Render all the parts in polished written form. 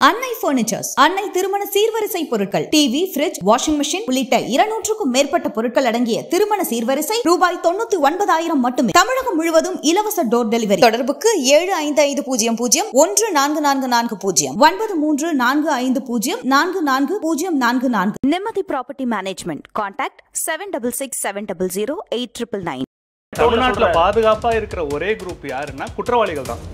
அன்னை பர்னிச்சர்ஸ், அன்னை திருமண சீர்வரிசை பொருட்கள், டிவி, ஃபிரிட்ஜ், வாஷிங் மெஷின் உள்ளிட்ட 200க்கும் மேற்பட்ட பொருட்கள் அடங்கிய திருமண சீர்வரிசை ரூபாய் 99,000 மட்டுமே. தமிழகம் முழுவதும் இலவச டோர் டெலிவரி. தொடர்புக்கு 7550144440 9345044044. நிம்மதி ப்ராப்பர்ட்டி மேனேஜ்மெண்ட். கான்டாக்ட் 7667008999. தமிழ்நாட்டில் பாதுகாப்பா இருக்கிற ஒரே குரூப் யாருன்னா குற்றவாளிகள் தான்.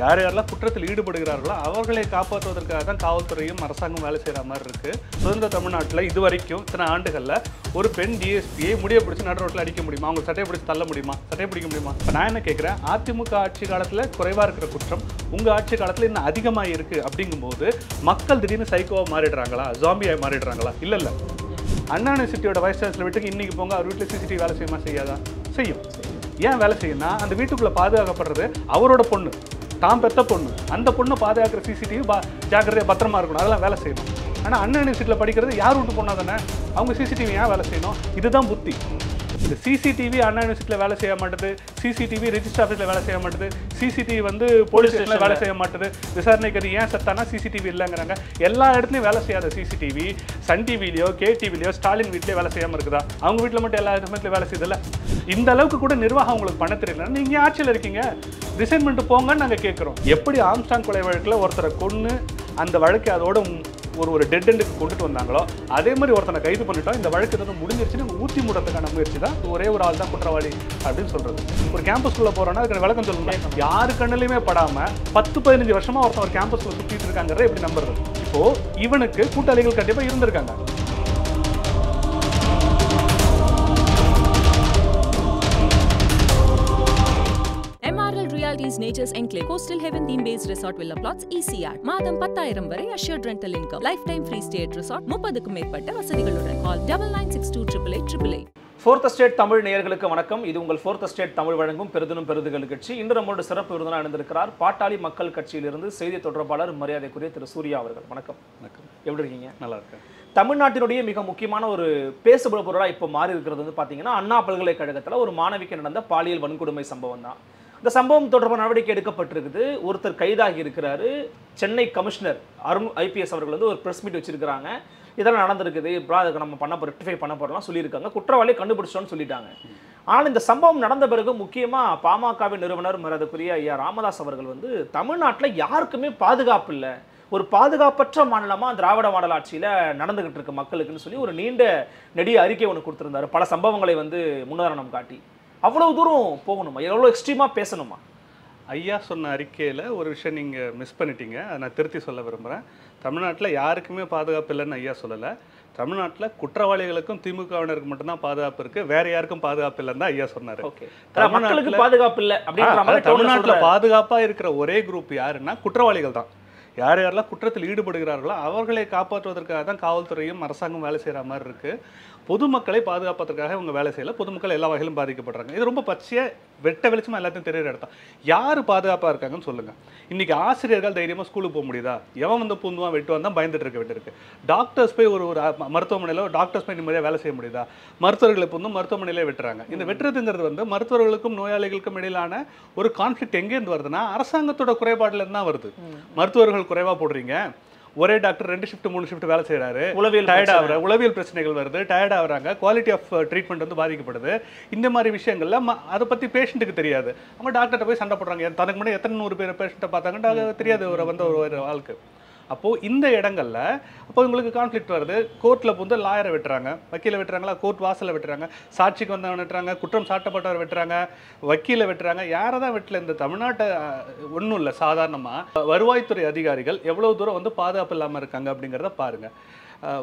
யார் யாரெல்லாம் குற்றத்தில் ஈடுபடுகிறார்களோ அவர்களை காப்பாற்றுவதற்காக தான் காவல்துறையும் அரசாங்கம் வேலை செய்கிற மாதிரி இருக்குது. சுதந்திர தமிழ்நாட்டில் இது வரைக்கும் இத்தனை ஆண்டுகளில் ஒரு பெண் டிஎஸ்பியை முடிய பிடிச்சி நடு ரோட்டில் அடிக்க முடியுமா? அவங்க சட்டையை பிடிச்சி தள்ள முடியுமா? சட்டையை பிடிக்க முடியுமா? இப்போ நான் என்ன கேட்குறேன், அதிமுக ஆட்சி காலத்தில் குறைவாக இருக்கிற குற்றம் உங்கள் ஆட்சி காலத்தில் இன்னும் அதிகமாக இருக்குது அப்படிங்கும்போது மக்கள் திடீர்னு சைக்கோவாக மாறிடுறாங்களா, ஜாம்பியாக மாறிடுறாங்களா? இல்லை. அண்ணா யூனிவர்சிட்டியோட வைஸ் சான்சலர் வீட்டுக்கு இன்றைக்கி போங்க, அவர் வீட்டில் சிசிடிவி வேலை செய்யுமா? செய்யாதா? செய்யும். ஏன் வேலை செய்யும்னா அந்த வீட்டுக்குள்ளே பாதுகாக்கப்படுறது அவரோட பொண்ணு, தான் பெற்ற பொண்ணு. அந்த பொண்ணை பாதுகாக்கிற சிசிடிவி ஜாக்கிரதையாக பத்திரமா இருக்கணும், அதெல்லாம் வேலை செய்யணும். ஆனால் அண்ணா யூனிவர்சிட்டியில் படிக்கிறது யார் வீட்டு பொண்ணா தானே, அவங்க சிசிடிவி ஏன் வேலை செய்யணும்? இதுதான் புத்தி. இந்த சிசிடிவி அண்ணா யூனிவர்சிட்டியில் வேலை செய்ய மாட்டேது, சிசிடிவி ரெஜிஸ்டர் ஆஃபீஸில் வேலை செய்ய மாட்டேது, சிசிடிவி போலீஸ் ஸ்டேஷனில் வேலை செய்ய மாட்டேது. விசாரணைக்கு அது ஏன் சத்தானா சிசிடிவி இல்லைங்கிறாங்க. எல்லா இடத்துலையும் வேலை செய்யாத சிசிடிவி சன் டிவிலையோ கேடிவிலையோ ஸ்டாலின் வீட்லேயே வேலை செய்யாமல் இருக்குதா? அவங்க வீட்டில் மட்டும் எல்லா சமயத்துலையும் வேலை செய்யுதில்ல. இந்த அளவுக்கு கூட நிர்வாகம் உங்களுக்கு பண்ண தெரியல. நீங்கள் ஆட்சியில் இருக்கீங்க, ரிசைன் பண்ணிட்டு போங்கன்னு நாங்கள் கேட்குறோம். எப்படி ஆம்ஸ்டாங் கொலை வழக்கில் ஒருத்தரை கொன்று அந்த வழக்கை அதோட ஒரு டெட் எண்டுக்கு கொண்டுட்டு வந்தாங்களோ அதே மாதிரி ஒருத்தனை கைது பண்ணிட்டோம். இந்த வழக்கு எதாவது முடிஞ்சிருச்சுன்னு ஊற்றி மூடத்துக்கான முயற்சி தான். ஒரே ஒரு ஆள் தான் குற்றவாளி அப்படின்னு சொல்றது. ஒரு கேம்பஸ்குள்ளே போறோன்னா அதுக்கு விளக்கம் சொல்லணும். யாரு கண்ணிலையுமே படாம 10-15 வருஷமா ஒருத்தன் ஒரு கேம்பஸ்குள்ள சுற்றிட்டு இருக்காங்கிறத எப்படி நம்புறது? இப்போ இவனுக்கு கூட்டாளிகள் கண்டிப்பா இருந்திருக்காங்க. MRL Realty's Nature's Enclave Coastal Heaven theme based resort villa plots ECR மாதம் 10,000 வரை assured rental income lifetime free stay at resort 30க்கும் மேற்பட்ட வசதிகளுடன் call 9962888888. ஃபோர்த் ஸ்டேட் தமிழ் நேயர்களுக்கு வணக்கம். இது உங்கள் ஃபோர்த் ஸ்டேட் தமிழ் வழங்கும் பெருதினும் பெருதுகள் நிகழ்ச்சி. இன்று நம்மளோட சிறப்பு விருந்தினர் இணைந்திருக்கிறார் பாட்டாளி மக்கள் கட்சியிலிருந்து செய்தி தொடர்பாளர் மரியாதைக்குரிய திரு சூர்யா அவர்கள். வணக்கம். வணக்கம். எப்படி இருக்கீங்க? நல்லா இருக்கேன். தமிழ்நாட்டினுடைய மிக முக்கியமான ஒரு பேசுபொருள் பொருளாக இப்போ மாறி இருக்கிறது வந்து பார்த்தீங்கன்னா அண்ணா பல்கலைக்கழகத்தில் ஒரு மாணவிக்கு நடந்த பாலியல் வன்கொடுமை சம்பவம் தான். இந்த சம்பவம் தொடர்பான நடவடிக்கை எடுக்கப்பட்டிருக்குது. ஒருத்தர் கைதாகி இருக்கிறாரு. சென்னை கமிஷனர் அருண் ஐபிஎஸ் அவர்கள் வந்து ஒரு ப்ரெஸ் மீட் வச்சிருக்கிறாங்க. இதெல்லாம் நடந்திருக்குது, அதுக்கு நம்ம ரெக்டிஃபை பண்ண போறோம்லாம் சொல்லியிருக்காங்க. குற்றவாளியை கண்டுபிடிச்சோன்னு சொல்லிட்டாங்க. ஆனால் இந்த சம்பவம் நடந்த பிறகு முக்கியமாக பாமகவின் நிறுவனர் மரியாதைக்குரிய ஐயா ராமதாஸ் அவர்கள் வந்து தமிழ்நாட்டில் யாருக்குமே பாதுகாப்பு இல்லை, ஒரு பாதுகாப்பற்ற மாநிலமாக திராவிட மாடல் ஆட்சியில் நடந்துகிட்டு இருக்கு மக்களுக்குன்னு சொல்லி ஒரு நீண்ட நெடிய அறிக்கை ஒன்று கொடுத்துருந்தாரு. பல சம்பவங்களை வந்து முன்னுதாரணம் காட்டி. அவ்வளவு தூரம் போகணுமா? எவ்வளோ எக்ஸ்ட்ரீமாக பேசணுமா? ஐயா சொன்ன அறிக்கையில் ஒரு விஷயம் நீங்கள் மிஸ் பண்ணிட்டீங்க, அதை நான் திருத்தி சொல்ல விரும்புகிறேன். தமிழ்நாட்டில் யாருக்குமே பாதுகாப்பு இல்லைன்னு ஐயா சொல்லலை. தமிழ்நாட்டில் குற்றவாளிகளுக்கும் திமுகவினருக்கு மட்டும்தான் பாதுகாப்பு இருக்குது, வேற யாருக்கும் பாதுகாப்பு இல்லைன்னு தான் ஐயா சொன்னார். தமிழ்நாட்டில் பாதுகாப்பு இல்லை அப்படின்ற தமிழ்நாட்டில் பாதுகாப்பாக இருக்கிற ஒரே குரூப் யாருன்னா குற்றவாளிகள் தான். யார் யாரெல்லாம் குற்றத்தில் ஈடுபடுகிறார்களோ அவர்களை காப்பாற்றுவதற்காக தான் காவல்துறையும் அரசாங்கம் வேலை செய்கிற மாதிரி இருக்குது. பொதுமக்களை பாதுகாப்பதற்காக இவங்க வேலை செய்யல. பொதுமக்கள் எல்லா வகையிலும் பாதிக்கப்படுறாங்க. இது ரொம்ப பச்சையாக வெட்ட வெளிச்சமாக எல்லாத்தையும் தெரியுற இடத்தான். யார் பாதுகாப்பாக இருக்காங்கன்னு சொல்லுங்கள். இன்றைக்கி ஆசிரியர்கள் தைரியமாக ஸ்கூலுக்கு போக முடியுதா? எவன் வந்து பூந்துவான் வெட்டுவான் தான் பயந்துட்டு இருக்க வேண்டியிருக்கு. டாக்டர்ஸ் போய் ஒரு மருத்துவமனையில் டாக்டர்ஸ் போய் நிம்மதியாக வேலை செய்ய முடியுதா? மருத்துவர்களை பூந்தும் மருத்துவமனையிலே வெட்டுறாங்க. இந்த வெட்டுறதுங்கிறது வந்து மருத்துவர்களுக்கும் நோயாளிகளுக்கும் இடையிலான ஒரு கான்ஃப்ளிக்ட் எங்கேருந்து வருதுன்னா அரசாங்கத்தோட குறைபாடுலேருந்து தான் வருது. மருத்துவர்கள் குறைவாக போடுறீங்க, ஒரே டாக்டர் 2 ஷிஃப்ட் 3 ஷிஃப்ட் வேலை செய்கிறாரு, உளவியல் பிரச்சனைகள் வருது, டயர்ட் ஆகுறாங்க, குவாலிட்டி ஆஃப் ட்ரீட்மெண்ட் வந்து பாதிக்கப்படுது. இந்த மாதிரி விஷயங்கள்ல அதை பற்றி பேஷண்ட்டுக்கு தெரியாது. அவங்க டாக்டர்கிட்ட போய் சண்டை போடுறாங்க. தனக்கு முன்னாடி எத்தனை 100 பேர் பேஷண்ட்டை பார்த்தாங்கன்னு தெரியாது ஒரு ஆளுக்கு. அப்போது இந்த இடங்கள்ல அப்போ உங்களுக்கு கான்ஃப்ளிக்ட் வருது. கோர்ட்டில் வந்து லாயரை வெட்டுறாங்க, வக்கீலை வெட்டுறாங்களா, கோர்ட் வாசலை வெட்டுறாங்க, சாட்சிக்கு வந்தவங்க வெட்டுறாங்க, குற்றம் சாட்டப்பட்டவர் வெட்டுறாங்க, வக்கீலை வெட்டுறாங்க. யாரை தான் வெட்டல? இந்த தமிழ்நாட்டை ஒன்றும் இல்லை, சாதாரணமாக வருவாய்த்துறை அதிகாரிகள் எவ்வளோ தூரம் வந்து பாதுகாப்பு இல்லாமல் இருக்காங்க அப்படிங்கிறத பாருங்கள்.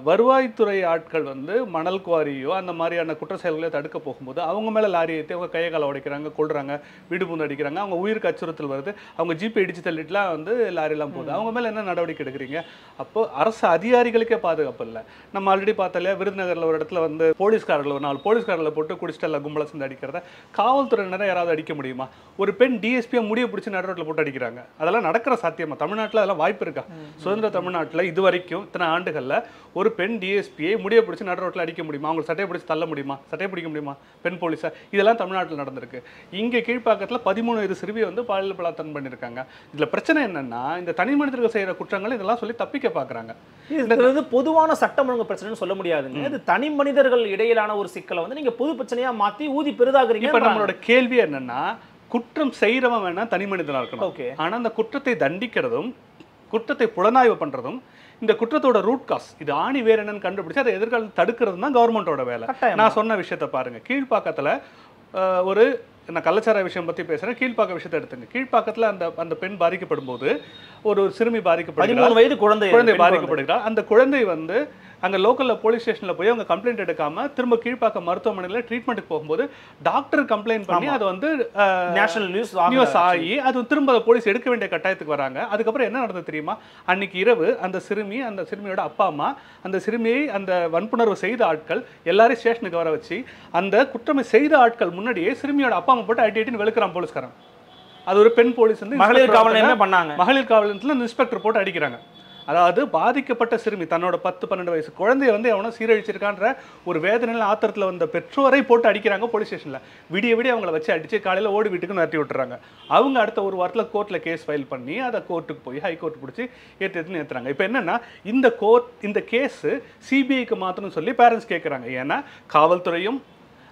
வருவாய்த்துறை ஆட்கள் வந்து மணல் குவாரியோ அந்த மாதிரியான குற்ற செயல்களையோ தடுக்க போகும்போது அவங்க மேலே லாரி ஏற்றி அவங்க கையை காலை உடைக்கிறாங்க, கொள்றாங்க, வீடு பூந்து அடிக்கிறாங்க, அவங்க உயிருக்கு அச்சுறுத்தல் வருது, அவங்க ஜிபே இடிச்சு தள்ளிட்டுலாம் வந்து லாரிலாம் போகுது. அவங்க மேலே என்ன நடவடிக்கை எடுக்கிறீங்க? அப்போ அரசு அதிகாரிகளுக்கே பாதுகாப்பு இல்லை. நம்ம ஆல்ரெடி பார்த்தாலே விருதுநகரில் ஒரு இடத்துல வந்து போலீஸ்காரர்கள் ஒரு 4 போலீஸ்காரர்களை போட்டு குடிச்சிட்டு எல்லாம் கும்பலை சேர்ந்து அடிக்கிறத காவல்துறையினரை யாராவது அடிக்க முடியுமா? ஒரு பெண் டிஎஸ்பியை முடிய பிடிச்சி நடுரோட்டில் போட்டு அடிக்கிறாங்க. அதெல்லாம் நடக்கிற சாத்தியமா? தமிழ்நாட்டில் அதெல்லாம் வாய்ப்பு இருக்கா? சுதந்திர தமிழ்நாட்டில் இது வரைக்கும் இத்தனை ஆண்டுகளில் ஒரு பெண் டிஎஸ்பியை முடிய பிடிச்சி நடு ரோட்டில் அடிக்க முடியுமா? அவங்க சட்டையை பிடிச்சி தள்ள முடியுமா? சட்டையை பிடிக்க முடியுமா பெண் போலீஸை? இதெல்லாம் தமிழ்நாட்டில் நடந்திருக்கு. இங்கே கீழ்ப்பாக்கத்தில் 13 வயது சிறுமியை வந்து பாலியல் பலாத்காரம் பண்ணியிருக்காங்க. இதில் பிரச்சனை என்னன்னா, இந்த தனி மனிதர்கள் செய்கிற குற்றங்கள் இதெல்லாம் சொல்லி தப்பிக்க பார்க்குறாங்க. இது பொதுவான சட்டம் ஒழுங்கு பிரச்சனைன்னு சொல்ல முடியாதுங்க. இது தனி மனிதர்கள் இடையிலான ஒரு சிக்கலை வந்து நீங்க பொது பிரச்சனையா மாத்தி ஊதி பெரிதாக்குறீங்க. இப்போ நம்மளோட கேள்வி என்னன்னா, குற்றம் செய்கிறவன் வேணா தனி மனிதனாக இருக்கணும். ஓகே. ஆனால் அந்த குற்றத்தை தண்டிக்கிறதும் குற்றத்தை புலனாய்வு பண்ணுறதும் இந்த குற்றத்தோட ரூட் காஸ் இது ஆணி வேறு என்னன்னு கண்டுபிடிச்சு அதை எதிர்காலத்தில் தடுக்கிறது தான் கவர்மெண்ட்டோட வேலை. நான் சொன்ன விஷயத்தை பாருங்க. கீழ்ப்பாக்கத்தில் ஒரு நான் கள்ளச்சாராய விஷயம் பற்றி பேசுகிறேன். கீழ்ப்பாக்க விஷயத்தை எடுத்துங்க. கீழ்ப்பாக்கத்தில் அந்த பெண் பாதிக்கப்படும் போது ஒரு சிறுமி பாதிக்கப்படுகிறார். 13 வயது குழந்தை பாதிக்கப்படுகிறார். அந்த குழந்தை வந்து அங்கே லோக்கலில் போலீஸ் ஸ்டேஷனில் போய் அவங்க கம்ப்ளைண்ட் எடுக்காம திரும்ப கீழ்ப்பாக்க மருத்துவமனையில் ட்ரீட்மெண்ட்டுக்கு போகும்போது டாக்டர் கம்ப்ளைண்ட் பண்ணி அது வந்து நேஷனல் நியூஸ் ஆகி அது திரும்ப போலீஸ் எடுக்க வேண்டிய கட்டாயத்துக்கு வராங்க. அதுக்கப்புறம் என்ன நடந்தது தெரியுமா? அன்னைக்கு இரவு அந்த சிறுமியோட அப்பா அம்மா அந்த சிறுமியை அந்த வன்புணர்வு செய்த ஆட்கள் எல்லாரையும் ஸ்டேஷனுக்கு வர வச்சு அந்த குற்றமை செய்த ஆட்கள் முன்னாடியே சிறுமியோட அப்பா அம்மா போட்டு அடின்னு வெளுக்கிறான் போலீஸ்காரன். அது ஒரு பெண் போலீஸ் வந்து மகளிர் காவல் என்ன பண்ணாங்க? மகளிர் காவல் நிலையத்தில் இன்ஸ்பெக்டர் போட்டு அடிக்கிறாங்க. அதாவது பாதிக்கப்பட்ட சிறுமி தன்னோட 10-12 வயசு குழந்தைய வந்து எவனோ சீரழிச்சிருக்கான்ற ஒரு வேதனையில் ஆத்திரத்தில் வந்த பெற்றோரை போட்டு அடிக்கிறாங்க போலீஸ் ஸ்டேஷனில். விடிய அவங்கள வச்சு அடித்து காலையில் ஓடி வீட்டுக்கு நிறுத்தி விட்டுறாங்க. அவங்க அடுத்த ஒரு வாரத்தில் கோர்ட்டில் கேஸ் ஃபைல் பண்ணி அதை கோர்ட்டுக்கு போய் ஹைகோர்ட் பிடிச்சி ஏற்றுறாங்க. இப்போ என்னன்னா இந்த கேஸு சிபிஐக்கு மாற்றணும்னு சொல்லி பேரண்ட்ஸ் கேட்குறாங்க. ஏன்னா காவல்துறையும்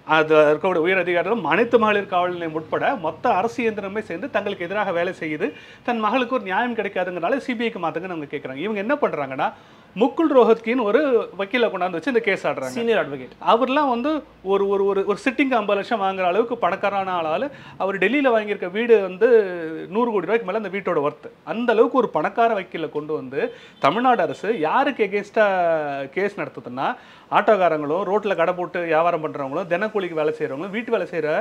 அது இருக்கக்கூடிய உயர் அதிகாரிகளும் அனைத்து மகளிர் காவல் நிலையம் உட்பட மொத்த அரசு இயந்திரமே சேர்ந்து தங்களுக்கு எதிராக வேலை செய்யுது. தன் மகளுக்கு ஒரு நியாயம் கிடைக்காதுங்கிறனால சிபிஐக்கு மாற்றுங்கன்னு அவங்க கேட்குறாங்க. இவங்க என்ன பண்ணுறாங்கன்னா, முகுல் ரோஹத்கின்னு ஒரு வக்கீலை கொண்டாந்து வச்சு இந்த கேஸ் ஆடுறாங்க. Senior advocate. அவர்லாம் வந்து ஒரு சிட்டிங் 50 லட்சம் வாங்குற அளவுக்கு பணக்காரான ஆளால் அவர் டெல்லியில் வாங்கியிருக்க வீடு வந்து 100 கோடி ரூபாய்க்கு மேலே அந்த வீட்டோட ஒர்த்து. அந்த அளவுக்கு ஒரு பணக்கார வக்கீலை கொண்டு வந்து தமிழ்நாடு அரசு யாருக்கு எகென்ஸ்டாக கேஸ் நடத்துதுன்னா, ஆட்டோக்காரங்களும் ரோட்டில் கடை போட்டு வியாபாரம் பண்ணுறவங்களும் தினக்கூலிக்கு வேலை செய்கிறவங்களும் வீட்டு வேலை செய்கிற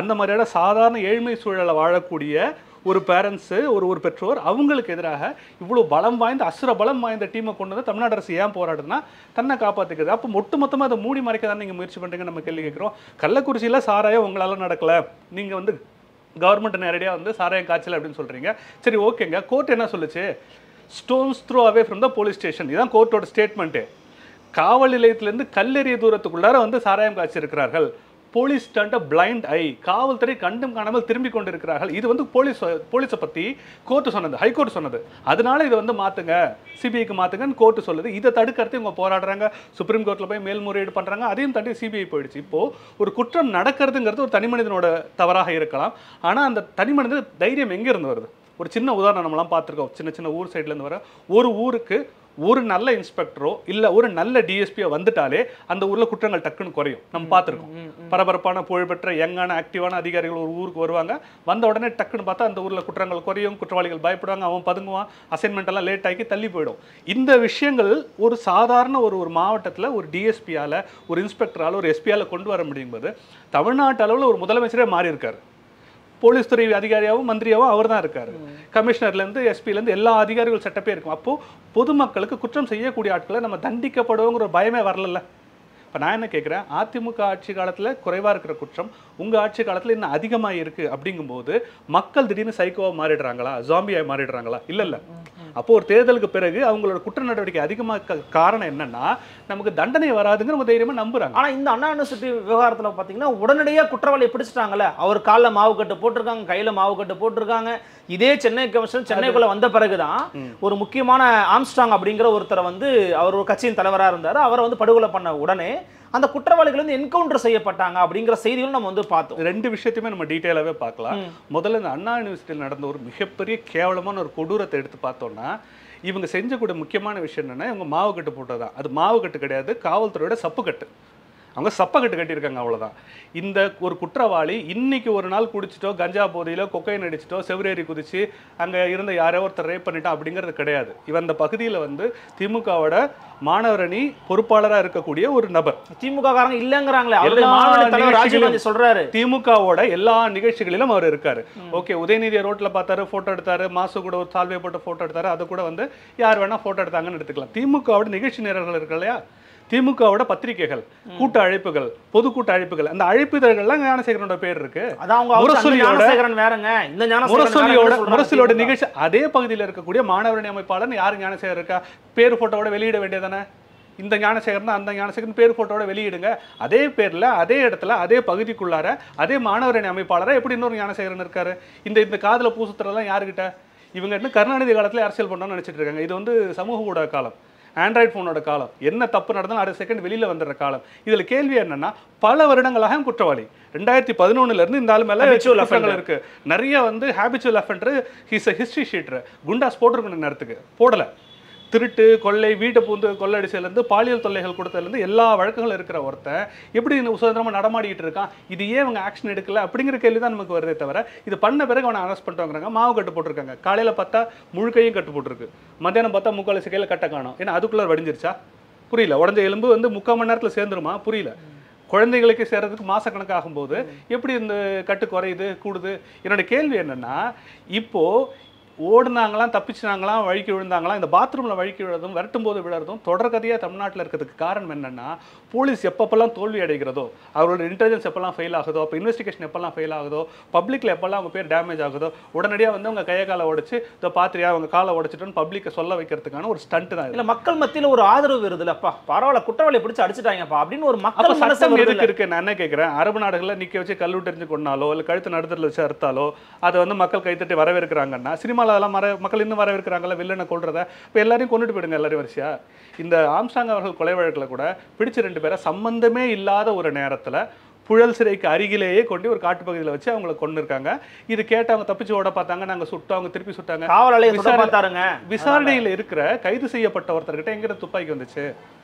அந்த மாதிரியான சாதாரண ஏழ்மை சூழலில் வாழக்கூடிய ஒரு பேரண்ட்ஸு ஒரு பெற்றோர் அவங்களுக்கு எதிராக இவ்வளோ பலம் வாய்ந்த அசுர பலம் வாய்ந்த டீமை கொண்டு வந்து தமிழ்நாடு அரசு ஏன் போராடுதுன்னா தன்னை காப்பாற்றிக்கிறது. அப்போ மொத்தமாக அதை மூடி மறைக்க தான் நீங்கள் முயற்சி பண்ணுறீங்க நம்ம கேள்வி கேட்குறோம். கள்ளக்குறிச்சியில் சாராயம் உங்களால் நடக்கலை, நீங்கள் வந்து கவர்மெண்ட் நேரடியாக வந்து சாராயம் காய்ச்சல் அப்படின்னு சொல்கிறீங்க. சரி ஓகேங்க, கோர்ட் என்ன சொல்லுச்சு? Stones throw away from the police station. இதுதான் கோர்ட்டோட ஸ்டேட்மெண்ட்டு. காவல் நிலையத்திலேருந்து கல்லெறிய தூரத்துக்குள்ளார வந்து சாராயம் காய்ச்சிருக்கிறார்கள். போலீஸ் ஸ்டண்ட் பிளைண்ட் ஐ, காவல்துறை கண்டும் காணாமல் திரும்பி கொண்டிருக்கிறார்கள். இது வந்து போலீஸை பற்றி கோர்ட்டு சொன்னது, ஹைகோர்ட் சொன்னது. அதனால இதை வந்து மாற்றுங்க, சிபிஐக்கு மாற்றுங்கன்னு கோர்ட்டு சொல்லுது. இதை தடுக்கிறதுக்கு இவங்க போராடுறாங்க. சுப்ரீம் கோர்ட்டில் போய் மேல்முறையீடு பண்ணுறாங்க. அதையும் தாண்டி சிபிஐ போயிடுச்சு. இப்போது ஒரு குற்றம் நடக்கிறதுங்கிறது ஒரு தனி மனிதனோட தவறாக இருக்கலாம். ஆனால் அந்த தனி மனித தைரியம் எங்கேருந்து வருது? ஒரு சின்ன உதாரணம் நம்மளாம் பார்த்துருக்கோம். சின்ன ஊர் சைட்லேருந்து வர ஒரு ஊருக்கு ஒரு நல்ல இன்ஸ்பெக்டரோ இல்லை ஒரு நல்ல டிஎஸ்பியோ வந்துட்டாலே அந்த ஊரில் குற்றங்கள் டக்குன்னு குறையும். நம்ம பார்த்துருக்கோம். பரபரப்பான புகழ்பெற்ற யங்கான ஆக்டிவான அதிகாரிகள் ஒரு ஊருக்கு வருவாங்க. வந்த உடனே டக்குன்னு பார்த்தா அந்த ஊரில் குற்றங்கள் குறையும், குற்றவாளிகள் பயப்படுவாங்க, அவன் பதுங்குவான், அசைன்மெண்ட் எல்லாம் லேட் ஆகி தள்ளி போயிடும். இந்த விஷயங்கள் ஒரு சாதாரண ஒரு மாவட்டத்தில் ஒரு டிஎஸ்பியால், ஒரு இன்ஸ்பெக்டரால், ஒரு எஸ்பியால் கொண்டு வர முடியும்போது தமிழ்நாட்டு அளவில் ஒரு முதலமைச்சரே மாறி இருக்காரு. போலீஸ் துறை அதிகாரியாகவும் மந்திரியாகவும் அவர் தான் இருக்காரு. கமிஷனர்லேருந்து எஸ்பிலேருந்து எல்லா அதிகாரிகள் செட்டப்பே இருக்கும். அப்போது பொதுமக்களுக்கு குற்றம் செய்யக்கூடிய ஆட்களை நம்ம தண்டிக்கப்படுவோங்கிற பயமே வரல. இப்போ நான் என்ன கேட்குறேன், அதிமுக ஆட்சி காலத்தில் குறைவாக இருக்கிற குற்றம் உங்கள் ஆட்சி காலத்தில் இன்னும் அதிகமாக இருக்குது அப்படிங்கும்போது மக்கள் திடீர்னு சைக்கோவாக மாறிடுறாங்களா, ஜாம்பியாக மாறிடுறாங்களா? இல்லை. அப்போது ஒரு தேர்தலுக்கு பிறகு அவங்களோட குற்ற நடவடிக்கை அதிகமாக காரணம் என்னன்னா, நமக்கு தண்டனை வராதுங்கிற ஒரு தைரியமாக நம்புறாங்க. ஆனால் இந்த அண்ணா யூனிவர்சிட்டி விவகாரத்தில் பார்த்தீங்கன்னா உடனடியாக குற்றவாளியை பிடிச்சிட்டாங்கல்ல. அவர் காலில் மாவு கட்டு போட்டிருக்காங்க, கையில் மாவு கட்டு போட்டிருக்காங்க. இதே சென்னை கமிஷன் சென்னைக்குள்ள வந்த பிறகுதான் ஒரு முக்கியமான ஆம்ஸ்ட்ராங் அப்படிங்கிற ஒருத்தரை வந்து அவர் ஒரு கட்சியின் தலைவராக இருந்தார். அவரை வந்து படுகொலை பண்ண உடனே அந்த குற்றவாளிகள் வந்து என்கவுண்டர் செய்யப்பட்டாங்க அப்படிங்கிற செய்திகளும் நம்ம வந்து பார்த்தோம். ரெண்டு விஷயத்தையுமே நம்ம டீட்டெயிலாகவே பார்க்கலாம். முதல்ல இந்த அண்ணா யூனிவர்சிட்டியில் நடந்த ஒரு மிகப்பெரிய கேவலமான ஒரு கொடூரத்தை எடுத்து பார்த்தோம்னா, இவங்க செஞ்சக்கூடிய முக்கியமான விஷயம் என்னன்னா, இவங்க மாவு கட்டு போட்டதான். அது மாவு கட்டு கிடையாது, காவல்துறையோட சப்பு கட்டு. அவங்க சப்பக்கட்டு கட்டியிருக்காங்க, அவ்வளோதான். இந்த ஒரு குற்றவாளி இன்னைக்கு ஒரு நாள் குடிச்சிட்டோ, கஞ்சா போதையிலோ, கொக்கைன் அடிச்சிட்டோ, செவரேறி குதிச்சு அங்கே இருந்த யாரோ ஒருத்தர் ரேப் பண்ணிட்டா அப்படிங்கிறது கிடையாது. இவன் அந்த பகுதியில் வந்து திமுகவோட மாணவரணி பொறுப்பாளராக இருக்கக்கூடிய ஒரு நபர். திமுக காரங்க இல்லைங்கிறாங்களே, சொல்றாரு. திமுகவோட எல்லா நிகழ்ச்சிகளிலும் அவர் இருக்காரு. ஓகே, உதயநிதியை ரோட்ல பார்த்தாரு, போட்டோ எடுத்தாரு, மாசு கூட ஒரு சால்வை போட்டு போட்டோ எடுத்தாரு. அது கூட வந்து யார் வேணா போட்டோ எடுத்தாங்கன்னு எடுத்துக்கலாம். திமுகவோட நிகழ்ச்சி நேரர்கள் இருக்கு இல்லையா, திமுகவோட பத்திரிகைகள், கூட்ட அழைப்புகள், பொதுக்கூட்ட அழைப்புகள், அந்த அழைப்பிதழ்கள்லாம் ஞானசேகரனோட பேர் இருக்கு. முரசொலியோட நிகழ்ச்சி அதே பகுதியில் இருக்கக்கூடிய மாணவரணி அமைப்பாளர் யாரு ஞானசேகர் இருக்கா, பேர் போட்டோவோட வெளியிட வேண்டியதானே? இந்த ஞானசேகரன் அந்த ஞானசேகரன் பேர் போட்டோட வெளியிடுங்க. அதே பேரில் அதே இடத்துல அதே பகுதிக்குள்ளார அதே மாணவரணி அமைப்பாளராக எப்படி இன்னொரு ஞானசேகரன் இருக்காரு? இந்த காதில் பூசுத்துறதெல்லாம் யாருக்கிட்ட? இவங்க இன்னும் கருணாநிதி காலத்தில் அரசியல் பண்ணணும்னு நினச்சிட்டு இருக்காங்க. இது வந்து சமூக ஊடக காலம், ஆண்ட்ராய்டு ஃபோனோட காலம், என்ன தப்பு நடந்தாலும் அடுத்த செகண்ட் வெளியில் வந்துடுற காலம். இதில் கேள்வி என்னன்னா, பல வருடங்களாக குற்றவாளி. 2011 இந்த ஆள் மேலே குற்றங்கள் இருக்கு. நிறைய வந்து habitual offender, history sheeter, Goondas போட்டிருக்கணும் நேரத்துக்கு போடலை. திருட்டு, கொள்ளை, வீட்டை பூந்து கொள்ளடிச்சதுலேருந்து பாலியல் தொல்லைகள் கொடுத்ததுலேருந்து எல்லா வழக்குகளும் இருக்கிற ஒருத்தன் எப்படி சுதந்திரமாக நடமாடிக்கிட்டு இருக்கான்? இது ஏன் அவங்க ஆக்ஷன் எடுக்கல அப்படிங்கிற கேள்வி தான் நமக்கு வருதே தவிர, இது பண்ண பிறகு அவனை அரெஸ்ட் பண்ணிட்டு மாவு கட்டு போட்டிருக்காங்க. காலையில் பார்த்தா முழுக்கையும் கட்டு போட்டிருக்கு, மத்தியானம் பார்த்தா முக்கால் கையில் கட்ட காணும். ஏன்னா அதுக்குள்ளே வடிஞ்சிருச்சா? புரியல. உடஞ்ச எலும்பு வந்து 3/4 மணி நேரத்தில் சேர்ந்துருமா? புரியல. குழந்தைகளுக்கு சேர்றதுக்கு மாசக்கணக்கு ஆகும்போது எப்படி இந்த கட்டு குறையுது, கூடுது? என்னோட கேள்வி என்னன்னா, இப்போது ஓடுனாங்களாம், தப்பிச்சுனாங்களாம், வழுக்கி விழுந்தாங்களாம், இந்த பாத்ரூமில் வழுக்கி விழுறதும் விரட்டும் போது விழுறதும் தொடர்கதையாக தமிழ்நாட்டில் இருக்கிறதுக்கு காரணம் என்னென்னா, போலீஸ் எப்பப்பெல்லாம் தோல்வி அடைகிறதோ, அவரோட இன்டெலிஜென்ஸ் எப்பெல்லாம் ஃபெயில் ஆகுதோ, அப்போ இன்வெஸ்டிகேஷன் எப்பெல்லாம் ஃபெயில் ஆகுதோ, பப்ளிக்கில் எப்பெல்லாம் அவங்க பேர் டேமேஜ் ஆகுதோ, உடனடியாக வந்து அவங்க கையை காலை உடைச்சு இந்த பாத்திரியா அவங்க காலை உடைச்சிட்டுன்னு பப்ளிக்கை சொல்ல வைக்கிறதுக்கான ஒரு ஸ்டண்ட் தான். இல்லை, மக்கள் மத்தியில் ஒரு ஆதரவு வருதுல்லப்பா, பரவாயில்ல குற்றவாளி பிடிச்சி அடிச்சுட்டாங்கப்பா அப்படின்னு ஒரு மக்கள் சட்டம் எதுக்கு இருக்கு? நான் என்ன கேட்குறேன், அரபு நாடுகளில் நிற்க வச்சு கல்லு தெரிஞ்சு கொண்டாலோ இல்லை கழுத்து நடுத்தரில் வச்சு அறுத்தாலோ அதை வந்து மக்கள் கைத்தட்டி வரவேற்கிறாங்கன்னா, சினிமாவில் அதெல்லாம் மக்கள் இன்னும் வரவேற்கிறாங்கல்ல வில்லனை கொள்றத. இப்போ எல்லாரையும் கொண்டுட்டு போயிடுங்க எல்லாரையும் வரிசையா. இந்த ஆம்ஸ்ட்ராங் அவர்கள் கொலை வழக்கில் கூட பிடிச்ச 2 பேரை சம்பந்தமே இல்லாத ஒரு நேரத்தில் புழல் சிறைக்கு அருகிலேயே கொண்டு ஒரு காட்டுப்பகுதியில் வச்சு அவங்களை கொண்டு இருக்காங்க. இது கேட்டு அவங்க தப்பிச்சு ஓட பார்த்தாங்க, நாங்கள் சுட்டோம், அவங்க திருப்பி சுட்டாங்க. விசாரணையில் இருக்கிற கைது செய்யப்பட்ட ஒருத்தர்கிட்ட எங்கிட்ட துப்பாக்கி வந்துச்சு?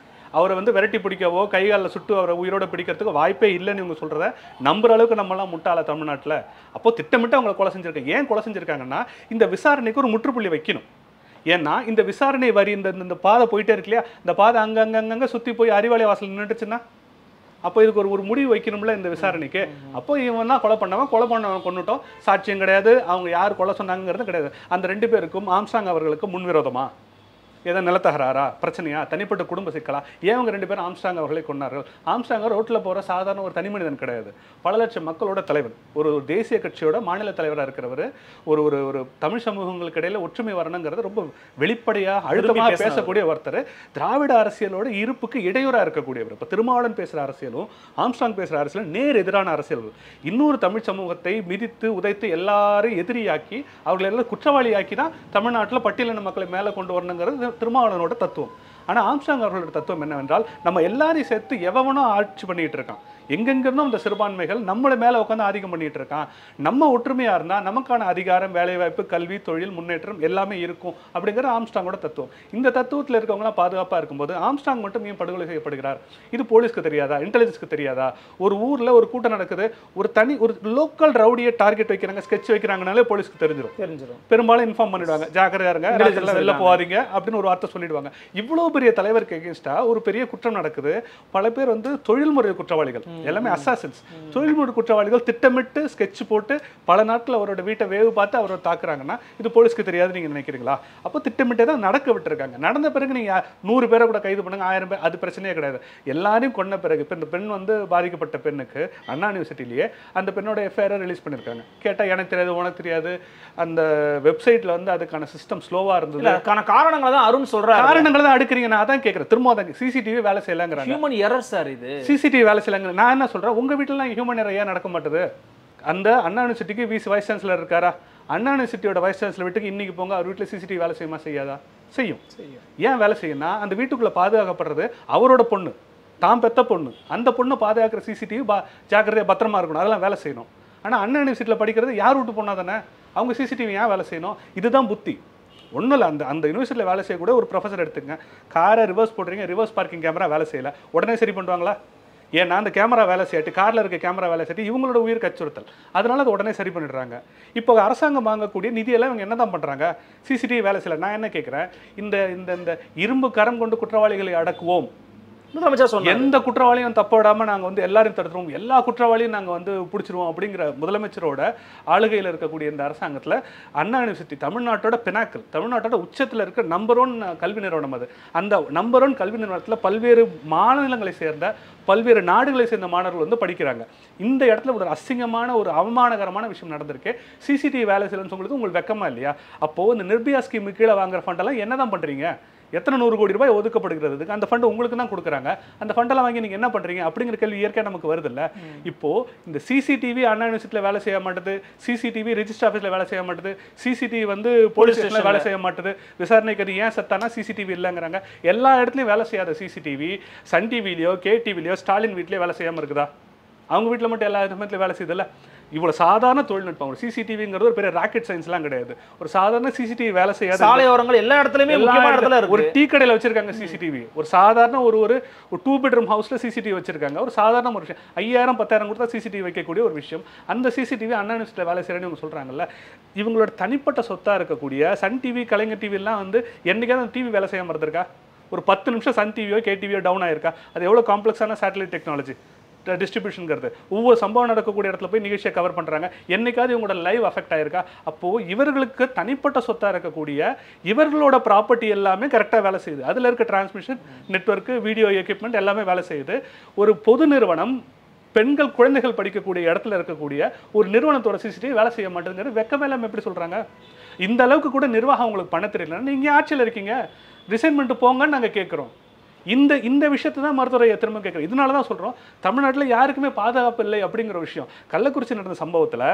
அவரை வந்து விரட்டி பிடிக்கவோ கைகாலில் சுட்டு அவரை உயிரோட பிடிக்கிறதுக்கு வாய்ப்பே இல்லைன்னு இவங்க சொல்கிறத நம்புற அளவுக்கு நம்மளாம் முட்டாள தமிழ்நாட்டில்? அப்போது திட்டமிட்டு அவங்களை கொலை செஞ்சுருக்காங்க. ஏன் கொலை செஞ்சுருக்காங்கன்னா, இந்த விசாரணைக்கு ஒரு முற்றுப்புள்ளி வைக்கணும். ஏன்னா இந்த விசாரணை வரி இந்த பாதை போயிட்டே இருக்கு இல்லையா, இந்த பாதை அங்கங்கே சுற்றி போய் அறிவாலய வாசல் நின்றுச்சுன்னா அப்போ இதுக்கு ஒரு முடிவு வைக்கணும்ல இந்த விசாரணைக்கு. அப்போ இவன் தான் கொலை பண்ணவன் கொண்டுட்டோம், சாட்சியம் கிடையாது, அவங்க யார் கொலை சொன்னாங்கிறது கிடையாது. அந்த 2 பேருக்கும் ஆம்ஸ்ட்ராங் அவர்களுக்கு முன்விரோதமா? ஏதோ நிலத்தகராறா, பிரச்சனையா, தனிப்பட்ட குடும்ப சிக்கலா? ஏன் அவங்க 2 பேரும் ஆம்ஸ்ட்ராங் அவர்களை கொண்டார்கள்? ஆம்ஸ்ட்ராங் ரோட்டில் போகிற சாதாரண ஒரு தனி மனிதன் கிடையாது, பல லட்சம் மக்களோட தலைவர், ஒரு தேசிய கட்சியோட மாநில தலைவராக இருக்கிறவர். ஒரு தமிழ் சமூகங்களுக்கு இடையில ஒற்றுமை வரணுங்கிறது ரொம்ப வெளிப்படையாக அழுத்தமாக பேசக்கூடிய ஒருத்தர். திராவிட அரசியலோட இருப்புக்கு இடையூறாக இருக்கக்கூடியவர். இப்போ திருமாவளவன் பேசுகிற அரசியலும் ஆம்ஸ்ட்ராங் பேசுகிற அரசியலும் நேர் எதிரான அரசியல். இன்னொரு தமிழ் சமூகத்தை மிதித்து உதைத்து எல்லாரும் எதிரியாக்கி அவர்களை எல்லாம் குற்றவாளியாக்கி தான் தமிழ்நாட்டில் பட்டியலின மக்களை மேலே கொண்டு வரணுங்கிறது திருமாவளவனோட தத்துவம். ஆனால் ஆம்ஸ்ட்ராங் அவர்களோட தத்துவம் என்னவென்றால், நம்ம எல்லாரையும் சேர்த்து எவனோ ஆட்சி பண்ணிட்டு இருக்கான், எங்கெங்கிருந்தும் இந்த சிறுபான்மைகள் நம்மளை மேலே உட்காந்து ஆதிக்கம் பண்ணிட்டு இருக்கான், நம்ம ஒற்றுமையாக இருந்தால் நமக்கான அதிகாரம், வேலைவாய்ப்பு, கல்வி, தொழில், முன்னேற்றம் எல்லாமே இருக்கும் அப்படிங்கிற ஆம்ஸ்ட்ராங்கோட தத்துவம். இந்த தத்துவத்தில் இருக்கவங்களாம் பாதுகாப்பாக இருக்கும்போது ஆம்ஸ்ட்ராங் மட்டும் ஏன் படுகொலை செய்யப்படுகிறார்? இது போலீஸ்க்கு தெரியாதா? இன்டெலிஜென்ஸ்க்கு தெரியாதா? ஒரு ஊரில் ஒரு கூட்டம் நடக்குது, ஒரு லோக்கல் ரவுடியை டார்கெட் வைக்கிறாங்க, ஸ்கெட்ச் வைக்கிறாங்கனாலே போலீஸ்க்கு தெரிஞ்சிடும். பெரும்பாலும் இன்ஃபார்ம் பண்ணிடுவாங்க, ஜாக்கிரதையா இருங்க, வெளில போவாதீங்க அப்படின்னு ஒரு வார்த்தை சொல்லிடுவாங்க. இவ்வளோ பெரிய தலைவருக்கு எகென்ஸ்டா ஒரு பெரிய குற்றம் நடக்குது. பல பேர் வந்து தொழில்முறை குற்றவாளிகள், எல்லாமே அசாசின்ஸ், தொழில்முறை குற்றவாளிகள் திட்டமிட்டு ஸ்கெட்ச் போட்டு பல நாட்கள் அவரோட வீட்டை வேவு பார்த்து அவரை தாக்குறாங்கன்னா இது போலீஸ்க்கு தெரியாது நீங்க நினைக்கிறீங்களா? அப்போ திட்டமிட்டே தான் நடக்க விட்டுருக்காங்க. நடந்த பிறகு நீங்க 100 பேரை கூட கைது பண்ணுங்க, 1000 பேர், அது பிரச்சனையே கிடையாது. எல்லாரையும் கொண்ட பிறகு இப்போ இந்த பெண் வந்து பாதிக்கப்பட்ட பெண்ணுக்கு அண்ணா யூனிவர்சிட்டிலேயே அந்த பெண்ணோட எஃப்ஐஆர் ரிலீஸ் பண்ணியிருக்காங்க. கேட்டால் எனக்கு தெரியாது, உனக்கு தெரியாது, அந்த வெப்சைட்ல வந்து அதுக்கான சிஸ்டம் ஸ்லோவா இருந்தது. அதுக்கான காரணங்களை தான் அருண் சொல்ற காரணங்களை தான் அடுக்கிறீங்க. நான் அதான் கேட்குறேன், திரும்ப அதான் சிசிடிவி வேலை செய்யலாங்கிறாங்க. ஹியூமன் எரர் சார், இது சிசிடிவி வேலை செய்யலாங்க. நான் என்ன சொல்றேன், உங்க வீட்டிலலாம் ஹியூமன் எரர் ஏன் நடக்க மாட்டுது? அந்த அண்ணா யூனிவர்சிட்டிக்கு வைஸ் சான்சலர் இருக்காரா? அண்ணா யூனிவர்சிட்டியோட வைஸ் சான்சலர் வீட்டுக்கு இன்னைக்கு போங்க, அவர் வீட்டில் சிசிடிவி வேலை செய்யுமா? செய்யாதா? செய்யும். ஏன் வேலை செய்யணும்னா அந்த வீட்டுக்குள்ள பாதுகாக்கப்படுறது அவரோட பொண்ணு, தான் பெத்த பொண்ணு. அந்த பொண்ணு பாதுகாக்கிற சிசிடிவி ஜாக்கிரதையாக பத்திரமா இருக்கணும், அதெல்லாம் வேலை செய்யணும். ஆனால் அண்ணா யூனிவர்சிட்டியில் படிக்கிறது யார் வீட்டு பொண்ணா தானே, அவங்க சிசிடிவி ஏன் வேலை செய்யணும்? இதுதான் புத்தி. ஒன்றும் இல்லை, அந்த யூனிவர்சிட்டியில் வேலை செய்யக்கூட ஒரு ப்ரொஃபஸர் எடுத்துங்க, காரை ரிவர்ஸ் போடுறீங்க, ரிவர்ஸ் பார்க்கிங் கேமரா வேலை செய்யலை, உடனே சரி பண்ணுவாங்களா? ஏன்னா அந்த கேமரா வேலை செய்யாட்டி, காரில் இருக்க கேமரா வேலை செய்யாட்டி இவங்களோட உயிர் அச்சுறுத்தல், அதனால அதை உடனே சரி பண்ணிடுறாங்க. இப்போ அரசாங்கம் வாங்கக்கூடிய நிதியெல்லாம் இவங்க என்ன தான் பண்ணுறாங்க? சிசிடிவி வேலை செய்யலை. நான் என்ன கேட்குறேன், இந்த இரும்பு கரம் கொண்டு குற்றவாளிகளை அடக்குவோம், எந்த குற்றவாளியும் தப்ப விடாம நாங்க வந்து எல்லாரையும் தடுத்துருவோம், எல்லா குற்றவாளியும் நாங்க வந்து பிடிச்சிருவோம் அப்படிங்கிற முதலமைச்சரோட ஆளுகையில் இருக்கக்கூடிய இந்த அரசாங்கத்தில் அண்ணா யூனிவர்சிட்டி தமிழ்நாட்டோட பினாக்கல், தமிழ்நாட்டோட உச்சத்தில் இருக்கிற நம்பர் 1 கல்வி நிறுவனம். அது அந்த நம்பர் 1 கல்வி நிறுவனத்தில் பல்வேறு மாநிலங்களை சேர்ந்த பல்வேறு நாடுகளை சேர்ந்த மாணவர்கள் வந்து படிக்கிறாங்க. இந்த இடத்துல ஒரு அசிங்கமான ஒரு அவமானகரமான விஷயம் நடந்திருக்கு. சிசிடிவி வேலை செய்யலன்னு சொல்றது உங்களுக்கு வெக்கமா இல்லையா? அப்போ இந்த நிர்பயா ஸ்கீம் கீழே வாங்குற ஃபண்டெல்லாம் என்னதான் பண்றீங்க? எத்தனை 100 கோடி ரூபாய் ஒதுக்கப்படுகிறது, அந்த ஃபண்ட் உங்களுக்கு தான் கொடுக்குறாங்க, அந்த ஃபண்டெல்லாம் வாங்கி நீங்கள் என்ன பண்ணுறீங்க அப்படிங்கிற கேள்வி இயற்கையாக நமக்கு வருது இல்லை. இப்போது இந்த சிசிடிவி அண்ணா யூனிவர்சிட்டியில் வேலை செய்ய மாட்டேது, சிசிடிவி ரிஜிஸ்டர் ஆஃபீஸில் வேலை செய்ய மாட்டேது, சிசிடிவி வந்து போலீஸ் ஸ்டேஷனில் வேலை செய்ய மாட்டேது, விசாரணைக்கு அது ஏன் செத்தானா சிசிடிவி இல்லைங்கிறாங்க. எல்லா இடத்துலையும் வேலை செய்யாத சிசிடிவி சன் டிவிலையோ கேடிவிலையோ ஸ்டாலின் வீட்லேயே வேலை செய்யாமல் இருக்குதா? அவங்க வீட்டில் மட்டும் எல்லா சமயத்துலையும் வேலை செய்யுதில்ல. இவ்வளோ சாதாரண தொழில்நுட்பம், ஒரு சிசிடிவிங்கிறது ஒரு பெரிய ராக்கெட் சயின்ஸ்லாம் கிடையாது. ஒரு சாதாரண சிசிடிவி வேலை செய்யாத சாலையோரங்கள் எல்லா இடத்துலையுமே முக்கியமான இடத்துல இருக்கு. ஒரு டீ கடையில் வச்சிருக்காங்க சிசிடிவி. ஒரு சாதாரண ஒரு 2 பெட்ரூம் ஹவுஸில் சிசிடிவி வச்சிருக்காங்க. ஒரு சாதாரண ஒரு விஷயம் 5000 10,000 கொடுத்தா சிசிடிவி வைக்கக்கூடிய ஒரு விஷயம். அந்த சிசிடிவி அண்ணா யூனிவர்சிட்டியில் வேலை செய்யறேன்னு இவங்க சொல்கிறாங்கல்ல. இவங்களோட தனிப்பட்ட சொத்தாக இருக்கக்கூடிய சன் டிவி கலைஞர் டிவிலாம் வந்து என்னைக்காவது அந்த டிவி வேலை செய்யாமல் இருந்திருக்கா? ஒரு 10 நிமிஷம் சன் டிவியோ கேடிவியோ டவுன் ஆயிருக்கா? அது எவ்வளோ காம்ப்ளெக்ஸான சேட்டலைட் டெக்னாலஜி டிஸ்ட்ரிபியூஷனுங்கிறது. ஒவ்வொரு சம்பவம் நடக்கக்கூடிய இடத்துல போய் நிகழ்ச்சியை கவர் பண்ணுறாங்க. என்னைக்காவது இவங்களோட லைவ் அஃபெக்ட் ஆயிருக்கா? அப்போது இவர்களுக்கு தனிப்பட்ட சொத்தாக இருக்கக்கூடிய இவர்களோட ப்ராப்பர்ட்டி எல்லாமே கரெக்டாக வேலை செய்யுது. அதில் இருக்க டிரான்ஸ்மிஷன் நெட்வொர்க்கு, வீடியோ எக்யூப்மெண்ட் எல்லாமே வேலை செய்யுது. ஒரு பொது நிறுவனம் பெண்கள் குழந்தைகள் படிக்கக்கூடிய இடத்துல இருக்கக்கூடிய ஒரு நிறுவனத்தோட சிசிடிவி வேலை செய்ய மாட்டேங்கிறது வெக்கமே இல்லாமல் எப்படி சொல்கிறாங்க? இந்த அளவுக்கு கூட நிர்வாகம் உங்களுக்கு பண்ண தெரியலன்னா நீங்கள் ஆட்சியில் இருக்கீங்க, ரிசைன் பண்ணிட்டு போங்கன்னு நாங்கள் கேட்குறோம். இந்த விஷயத்தை தான் மருத்துவரை திரும்ப கேட்குறோம். இதனால தான் சொல்கிறோம் தமிழ்நாட்டில் யாருக்குமே பாதுகாப்பு இல்லை அப்படிங்கிற விஷயம். கள்ளக்குறிச்சி நடந்த சம்பவத்தில்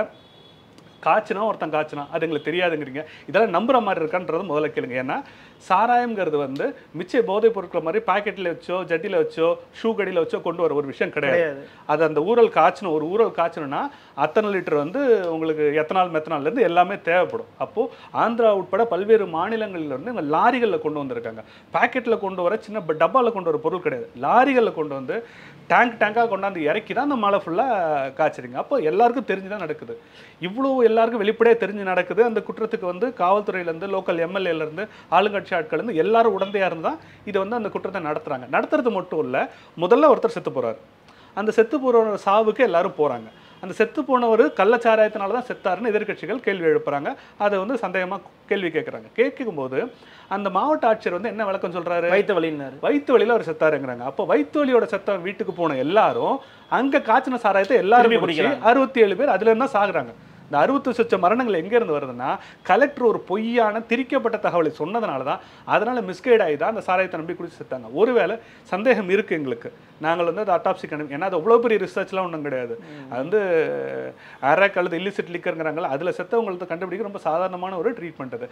ஒருத்தன் காய்ச்சினா அது எங்களுக்கு தெரியாதுங்கிறீங்க. இதெல்லாம் நம்புற மாதிரி இருக்கான்றது முதல்ல கேளுங்க. ஏன்னா சாராயம்ங்கிறது வந்து மிச்ச போதைப் பொருட்கள் மாதிரி பாக்கெட்டில் வச்சோ ஜட்டியில் வச்சோ ஷூ கடியில் வச்சோ கொண்டு வர ஒரு விஷயம் கிடையாது. அது அந்த ஊரல் காய்ச்சணும்னா அத்தனை லிட்டர் வந்து உங்களுக்கு எத்தனால் மெத்தனால்லேருந்து எல்லாமே தேவைப்படும். அப்போது ஆந்திரா உட்பட பல்வேறு மாநிலங்களிலிருந்து இவங்க லாரிகளில் கொண்டு வந்திருக்காங்க. பாக்கெட்டில் கொண்டு வர சின்ன டப்பாவில் கொண்டு வர பொருள் கிடையாது. லாரிகளில் கொண்டு வந்து டேங்காக கொண்டாந்து இறக்கி தான் அந்த மழை ஃபுல்லாக காய்ச்சிருங்க. அப்போ எல்லாருக்கும் தெரிஞ்சு தான் நடக்குது. இவ்வளோ எல்லாருக்கும் வெளிப்படையாக தெரிஞ்சு நடக்குது. அந்த குற்றத்துக்கு வந்து காவல்துறையிலேருந்து லோக்கல் எம்எல்ஏலேருந்து ஆளுங்கட்சி ஆட்கள்லேருந்து எல்லாரும் உடந்தையாக இருந்தால் இதை வந்து அந்த குற்றத்தை நடத்துறது மட்டும் இல்லை. முதல்ல ஒருத்தர் செத்து போகிறார். அந்த செத்து போகிற சாவுக்கு எல்லாரும் போகிறாங்க. அந்த செத்து போனவர் கள்ளச்சாராயத்தினால தான் செத்தாருன்னு எதிர்கட்சிகள் கேள்வி எழுப்புறாங்க. அதை வந்து சந்தேகமாக கேள்வி கேட்குறாங்க. கேட்கும்போது அந்த மாவட்ட ஆட்சியர் வந்து என்ன விளக்கம் சொல்கிறாரு? வயிற்று வலியில் அவர் செத்தாருங்கிறாங்க. அப்போ வயிற்று வலியோட செத்த வீட்டுக்கு போன எல்லாரும் அங்கே காய்ச்சின சாராயத்தை எல்லாருமே குடிக்கிறாங்க. 67 பேர் அதுல இருந்தா சாகுறாங்க. இந்த 60 மரணங்கள் எங்கேருந்து வருதுன்னா கலெக்டர் ஒரு பொய்யான திரிக்கப்பட்ட தகவலை சொன்னதுனால தான், அதனால் மிஸ்கைட் ஆகி தான் அந்த சாராயத்தை நம்பி குடிச்சு செத்தாங்க. ஒருவேளை சந்தேகம் இருக்குது எங்களுக்கு, நாங்கள் வந்து அது அட்டாப்சி கணக்கு, ஏன்னா அது அவ்வளோ பெரிய ரிசர்ச்லாம் ஒன்றும் கிடையாது. அது வந்து அரக் அல்லது இல்லிசிட் லிக்கருங்கிறாங்களா, அதில் செத்தவங்களுக்கு கண்டுபிடிக்க ரொம்ப சாதாரணமான ஒரு ட்ரீட்மெண்ட். அது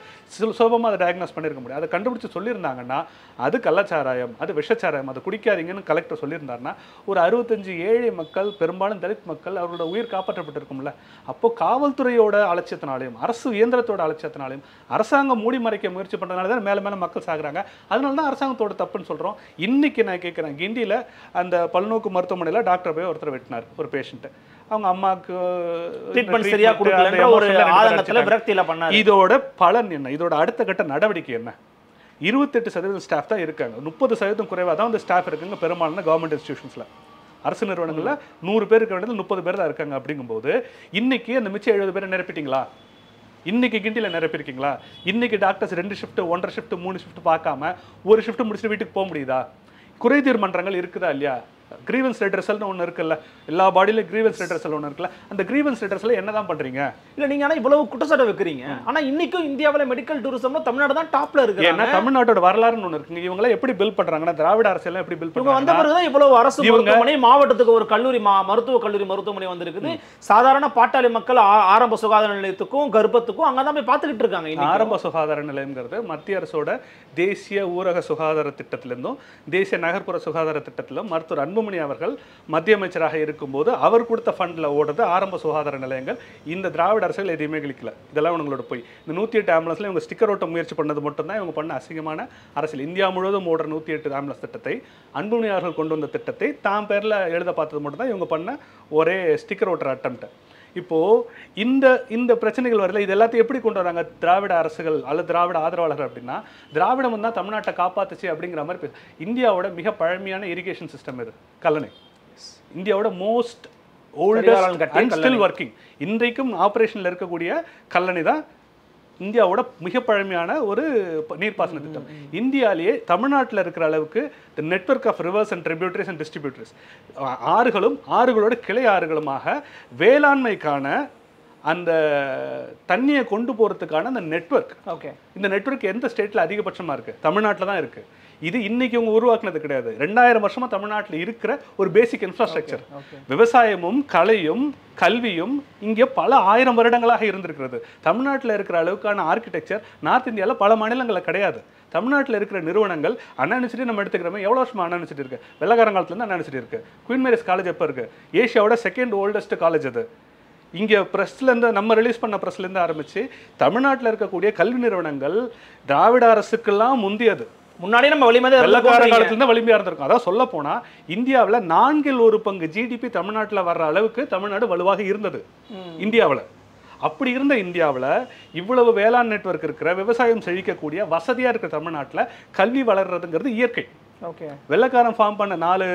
சுலபமாக அதை டயக்னோஸ் பண்ணியிருக்க முடியும். அதை கண்டுபிடிச்சி சொல்லியிருந்தாங்கன்னா அது கள்ளச்சாராயம், அது விஷச்சாராயம், அதை குடிக்காதீங்கன்னு கலெக்டர் சொல்லியிருந்தாருன்னா ஒரு 65 ஏழை மக்கள், பெரும்பாலும் தலித் மக்கள், அவரோட உயிர் காப்பாற்றப்பட்டிருக்கும்ல. அப்போ காவல்துறையோட அலட்சியத்தினாலையும் அரசு இயந்திரத்தோட அலட்சியத்தினாலையும் அரசாங்கம் மூடி மறைக்க முயற்சி பண்ணுறதுனால தான் மேலே மேலே மக்கள் சாகுறாங்க. அதனால தான் அரசாங்கத்தோட தப்புன்னு சொல்கிறோம். இன்னைக்கு நான் கேட்குறேன், கிண்டியில் அந்த பல்நோக்கு மருத்துவமனையில் டாக்டர் போய் ஒருத்தர் வெட்டினார் ஒரு பேஷண்ட்டு. அவங்க அம்மாவுக்கு இதோட பலன் என்ன? இதோட அடுத்த கட்ட நடவடிக்கை என்ன? 28% ஸ்டாஃப் தான் இருக்காங்க. 30% குறைவாக தான் அந்த ஸ்டாஃப் இருக்குங்க பெரும்பாலான கவர்மெண்ட் இன்ஸ்டிடியூஷன்ஸில். அரசு நிறுவனங்களில் 100 பேர் இருக்க வேண்டியது 30 பேர் தான் இருக்காங்க. அப்படிங்கும்போது இன்னைக்கு அந்த மிச்சம் 70 பேரை நிரப்பிட்டீங்களா? இன்னைக்கு கிண்டியில் நிரப்பிருக்கீங்களா? இன்னைக்கு டாக்டர்ஸ் 2 ஷிஃப்ட் 1.5 ஷிஃப்ட் 3 ஷிஃப்ட் பார்க்காம ஒரு ஷிஃப்ட் முடிச்சுட்டு வீட்டுக்கு போக முடியுதா? குறைதீர் மன்றங்கள் இருக்குதா இல்லையா? கிரீவன்ஸ் ரெட்ரஸல்னு ஒன்று இருக்குல்ல, எல்லா பாடியிலும் கிரீவன்ஸ் ரெட்ரஸல் ஒன்று இருக்குல்ல, அந்த கிரீவன்ஸ் ரெட்ரஸில் என்ன தான் பண்ணுறீங்க? இல்லை நீங்கள் ஆனால் இவ்வளவு குற்றச்சாட்டை வைக்கிறீங்க. ஆனால் இன்னைக்கும் இந்தியாவில் மெடிக்கல் டூரிசம்ல தமிழ்நாடு தான் டாப்ல இருக்கு. ஏன்னா தமிழ்நாட்டோட வரலாறுன்னு ஒன்று இருக்குங்க. இவங்களாம் எப்படி பில் பண்ணுறாங்கன்னா, திராவிட அரசியல் எப்படி பில் பண்ணுறாங்க? வந்த பிறகு தான் இவ்வளவு அரசு மருத்துவமனை, மாவட்டத்துக்கு ஒரு கல்லூரி மருத்துவக் கல்லூரி மருத்துவமனை வந்திருக்குது. சாதாரண பாட்டாளி மக்கள் ஆரம்ப சுகாதார நிலையத்துக்கும் கர்ப்பத்துக்கும் அங்கே தான் போய் பார்த்துக்கிட்டு இருக்காங்க. ஆரம்ப சுகாதார நிலையம்ங்கிறது மத்திய அரசோட தேசிய ஊரக சுகாதார திட்டத்திலிருந்தும் தேசிய நகர்ப்புற சுகாதார திட்டத்திலும் மருத்துவர் அன்புமணி அவர்கள் மத்திய அமைச்சராக இருக்கும்போது அவர் கொடுத்த ஃபண்டில் ஓடுறது ஆரம்ப சுகாதார நிலையங்கள். இந்த திராவிட அரசுகள் எதையுமே கழிக்கல. இதெல்லாம் இவங்களோட போய் இந்த 108 ஆம்புலன்ஸ்ல இவங்க ஸ்டிக்கர் ஓட்ட முயற்சி பண்ணது மட்டும்தான் இவங்க பண்ண அசிங்கமான அரசியல். இந்தியா முழுவதும் ஓடுற 108 ஆம்புலன்ஸ் திட்டத்தை, அன்புமணி அவர்கள் கொண்டு வந்த திட்டத்தை தாம் பேரில் எழுத பார்த்தது மட்டும்தான் இவங்க பண்ண ஒரே ஸ்டிக்கர் ஓட்டுற அட்டம்ப்ட். இப்போது இந்த பிரச்சனைகள் வரல. இது எல்லாத்தையும் எப்படி கொண்டு வராங்க திராவிட அரசுகள் அல்லது திராவிட ஆதரவாளர்கள் அப்படின்னா, திராவிடம் வந்து தமிழ்நாட்டை காப்பாத்துச்சு அப்படிங்கிற மாதிரி. இந்தியாவோட மிக பழமையான இரிகேஷன் சிஸ்டம் இது கல்லணை. இந்தியாவோட most oldest and still working, இன்றைக்கும் ஆப்ரேஷனில் இருக்கக்கூடிய கல்லணை தான் இந்தியாவோட மிக பழமையான ஒரு நீர்ப்பாசன திட்டம். இந்தியாவிலேயே தமிழ்நாட்டில் இருக்கிற அளவுக்கு the network of rivers and tributaries and distributaries, ஆறுகளோட கிளை ஆறுகளுமாக வேளாண்மைக்கான அந்த தண்ணியை கொண்டு போகிறதுக்கான அந்த நெட்வொர்க். ஓகே, இந்த நெட்வொர்க் எந்த ஸ்டேட்டில் அதிகபட்சமாக இருக்குது? தமிழ்நாட்டில் தான் இருக்குது. இது இன்னைக்கு அவங்க உருவாக்குனது கிடையாது. 2000 வருஷமா தமிழ்நாட்டில் இருக்கிற ஒரு பேசிக் இன்ஃப்ராஸ்ட்ரக்சர். விவசாயமும் கலையும் கல்வியும் இங்கே பல 1000 வருடங்களாக இருந்திருக்கிறது. தமிழ்நாட்டில் இருக்கிற அளவுக்கான ஆர்கிடெக்சர் நார்த் இந்தியாவில் பல மாநிலங்களில் கிடையாது. தமிழ்நாட்டில் இருக்கிற நிறுவனங்கள், அண்ணா யூனிவர்சிட்டி நம்ம எடுத்துக்கிறோமே, எவ்வளோ வருஷமா அண்ணா யூனிவர்சிட்டி இருக்குது? வெள்ளக்காரங்காலத்துலேருந்து அண்ணா யூனிவர்சிட்டி இருக்குது. குயின் மேரிஸ் காலேஜ் எப்போ இருக்குது? ஏஷியாவோட 2nd ஓல்டஸ்ட் காலேஜ் அது. இங்கே ப்ரெஸ்லேருந்து நம்ம ரிலீஸ் பண்ண ப்ரெஸ்லேருந்து ஆரம்பித்து தமிழ்நாட்டில் இருக்கக்கூடிய கல்வி நிறுவனங்கள் திராவிட அரசுக்கெல்லாம் முந்தியது. முன்னாடியே நம்ம வெள்ளக்கார காலத்துலேருந்து வலிமையாக இருந்திருக்கும். அதான் சொல்ல போனால் இந்தியாவில் 4/1 ஜிடிபி தமிழ்நாட்டில் வர்ற அளவுக்கு தமிழ்நாடு வலுவாக இருந்தது இந்தியாவில். அப்படி இருந்த இந்தியாவில் இவ்வளவு வேளாண் நெட்வொர்க் இருக்கிற, விவசாயம் செழிக்கக்கூடிய, வசதியாக இருக்கிற தமிழ்நாட்டில் கல்வி வளர்றதுங்கிறது இயற்கை. ஓகே, வெள்ளக்காரன் ஃபார்ம் பண்ண 4